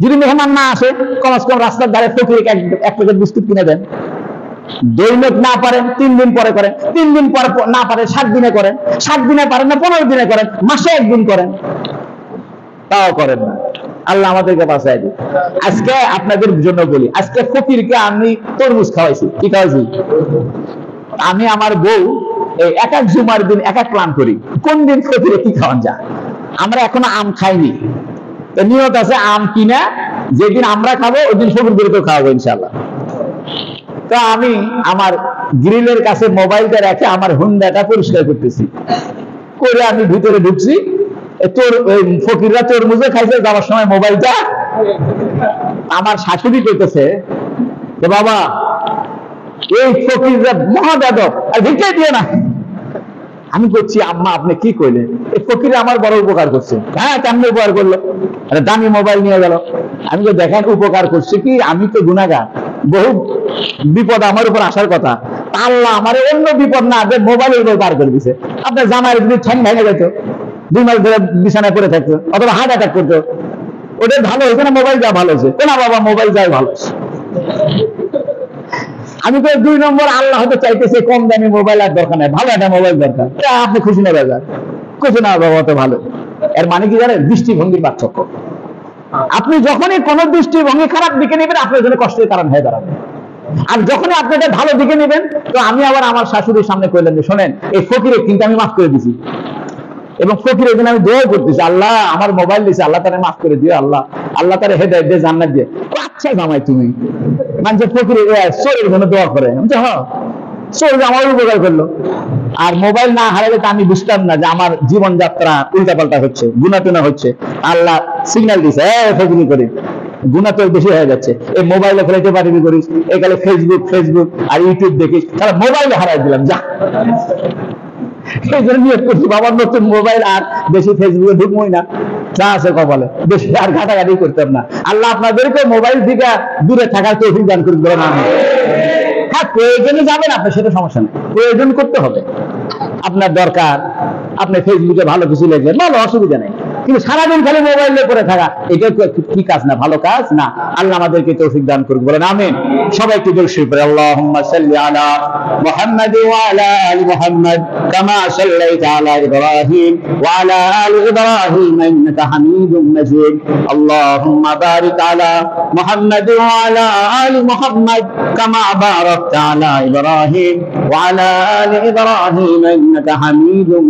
যদি মেহমান না আসে কমস কম রাস্তার ধারে ফকিরকে 1 প্যাকেট বিস্কুট কিনে দেন। দৈনিক না পারেন 3 দিন পরে করেন, 3 দিন পরে না পারেন 7 দিনে করেন, 7 দিনে পারেন না 15 দিনে করেন, মাসে একদিন করেন, তাও করেন না। আল্লাহ আমাদেরকে বাঁচায় দিন। আজকে আপনাদের জন্য বলি, আজকে ফকিরকে আমি তরমুজ খাওয়াইছি। কি খাওয়াইছি? আমি আমার বউ এই এক এক জুমার দিন এক এক প্ল্যান করি, কোন দিন ফকিরে কি খাওয়ান যায়। আমরা এখনো আম খাইনি, তো নিয়ত আছে আম কিনা যেদিন আমরা খাবো ওই দিন ফকির করে খাওয়াবো ইনশাআল্লাহ। তো আমি আমার গ্রিলের কাছে মোবাইলটা রেখে আমার হুন্ডাটা পরিষ্কার করতেছি, করে আমি ভিতরে ঢুকছি। তোর ফকিররা তরমুজে খাইছে, যাওয়ার সময় মোবাইলটা আমার শাশুড়ি কইতেছে, বাবা এই ফকিররা মহাবেদক, আর ভিক্ষাই দিয়ে না। আমি বলছি আম্মা আপনি কি কইলেন? এই ফকির আমার বড় উপকার করছে। হ্যাঁ, কেমন উপকার করলো? দামি মোবাইল নিয়ে গেল। আমি তো দেখেন উপকার করছে কি, আমি তো গুনাহগার, বহু বিপদ আমার উপর আসার কথা, আল্লাহ আমার অন্য বিপদ না যে মোবাইলের উপর পার করে দিছে। আপনার জামাইয়ের যদি ঠ্যাং ভেঙে যেত, 2 মাস ধরে বিছানায় পড়ে থাকতো, অথবা হার্ট অ্যাটাক করতো, ওটা ভালো হয়েছে না মোবাইল যা ভালো হয়েছে? না বাবা, মোবাইল যাই ভালো হয়েছে। আমি তো 2 নম্বর, আল্লাহ হয়তো চাইতেছে কম দামি মোবাইল আর দরকার নাই, ভালো একটা মোবাইল দরকার। আপনি খুশি না বাজার? খুশি না বাবা, অত ভালো। এর মানে কি জানেন? দৃষ্টিভঙ্গির পার্থক্য। আপনি যখনই কোন দৃষ্টিভঙ্গি খারাপ দিকে নেবেন, আপনার জন্য কষ্টের কারণ হয়ে দাঁড়াবে। আর যখনই আপনি এটা ভালো দিকে নেবেন, তো আমি আবার আমার শাশুড়ির সামনে কইলেন যে শোনেন, এই ফকিরে কিন্তু আমি মাফ করে দিছি, এবং ফকিরের জন্য আমি দোয়া করতেছি, আল্লাহ আমার মোবাইল দিছে, আল্লাহ তারে মাফ করে দিও, আল্লাহ আল্লাহ তারে হেদায়েত দিয়ে জান্নাত দিয়ে। আচ্ছা জামাই তুমি মানে ফকিরের চোরের জন্য দোয়া করে? হ্যাঁ, চোর আমার উপকার করলো। আর মোবাইল না হারালে তো আমি বুঝতাম না যে আমার জীবনযাত্রা উল্টাপাল্টা হচ্ছে, গুনাটুনা হচ্ছে। আল্লাহ সিগন্যাল দিছে, ফকিরি করে গুনাহ তো বেশি হয়ে যাচ্ছে, এই মোবাইলে ফেলাইতে পারবি করিস, এখানে ফেসবুক আর ইউটিউব দেখিস, তাহলে মোবাইলে হারাই দিলাম যা। এই জন্য নিয়োগ করছি বাবার নতুন মোবাইল, আর বেশি ফেসবুকে ঢুকবই না, যা আছে কপালে, বেশি আর ঘাটাঘাটি করতাম না। আল্লাহ আপনাদেরকে মোবাইল থেকে দূরে থাকার তৌফিক দান করে দেবেন। হ্যাঁ, প্রয়োজনে যাবেন আপনি, সেটা সমস্যা নেই, প্রয়োজন করতে হবে। আপনার দরকার, আপনি ফেসবুকে ভালো কিছু লিখলেন, ভালো, অসুবিধা নেই, কিন্তু সারাদিন খালি মোবাইলে পড়ে থাকা, এটা কি কাজ না, ভালো কাজ না। আল্লাহ আমাদেরকে তৌফিক দান করুক, বলেন আমিন। সবাই একটু জোরে শুরু করে আল্লাহুম্মা সাল্লি আলা মুহাম্মাদ ওয়া আলা আলি মুহাম্মাদ কামা সাল্লাইতা আলা ইব্রাহিম ওয়া আলা আলি ইব্রাহিম ইন্নাকা হামিদুম মাজিদ। আল্লাহুম্মা বারিক আলা মুহাম্মাদ ওয়া আলা আলি মুহাম্মাদ কামা বারাকতা আলা ইব্রাহিম ওয়া আলা আলি ইব্রাহিম ইন্নাকা হামিদুম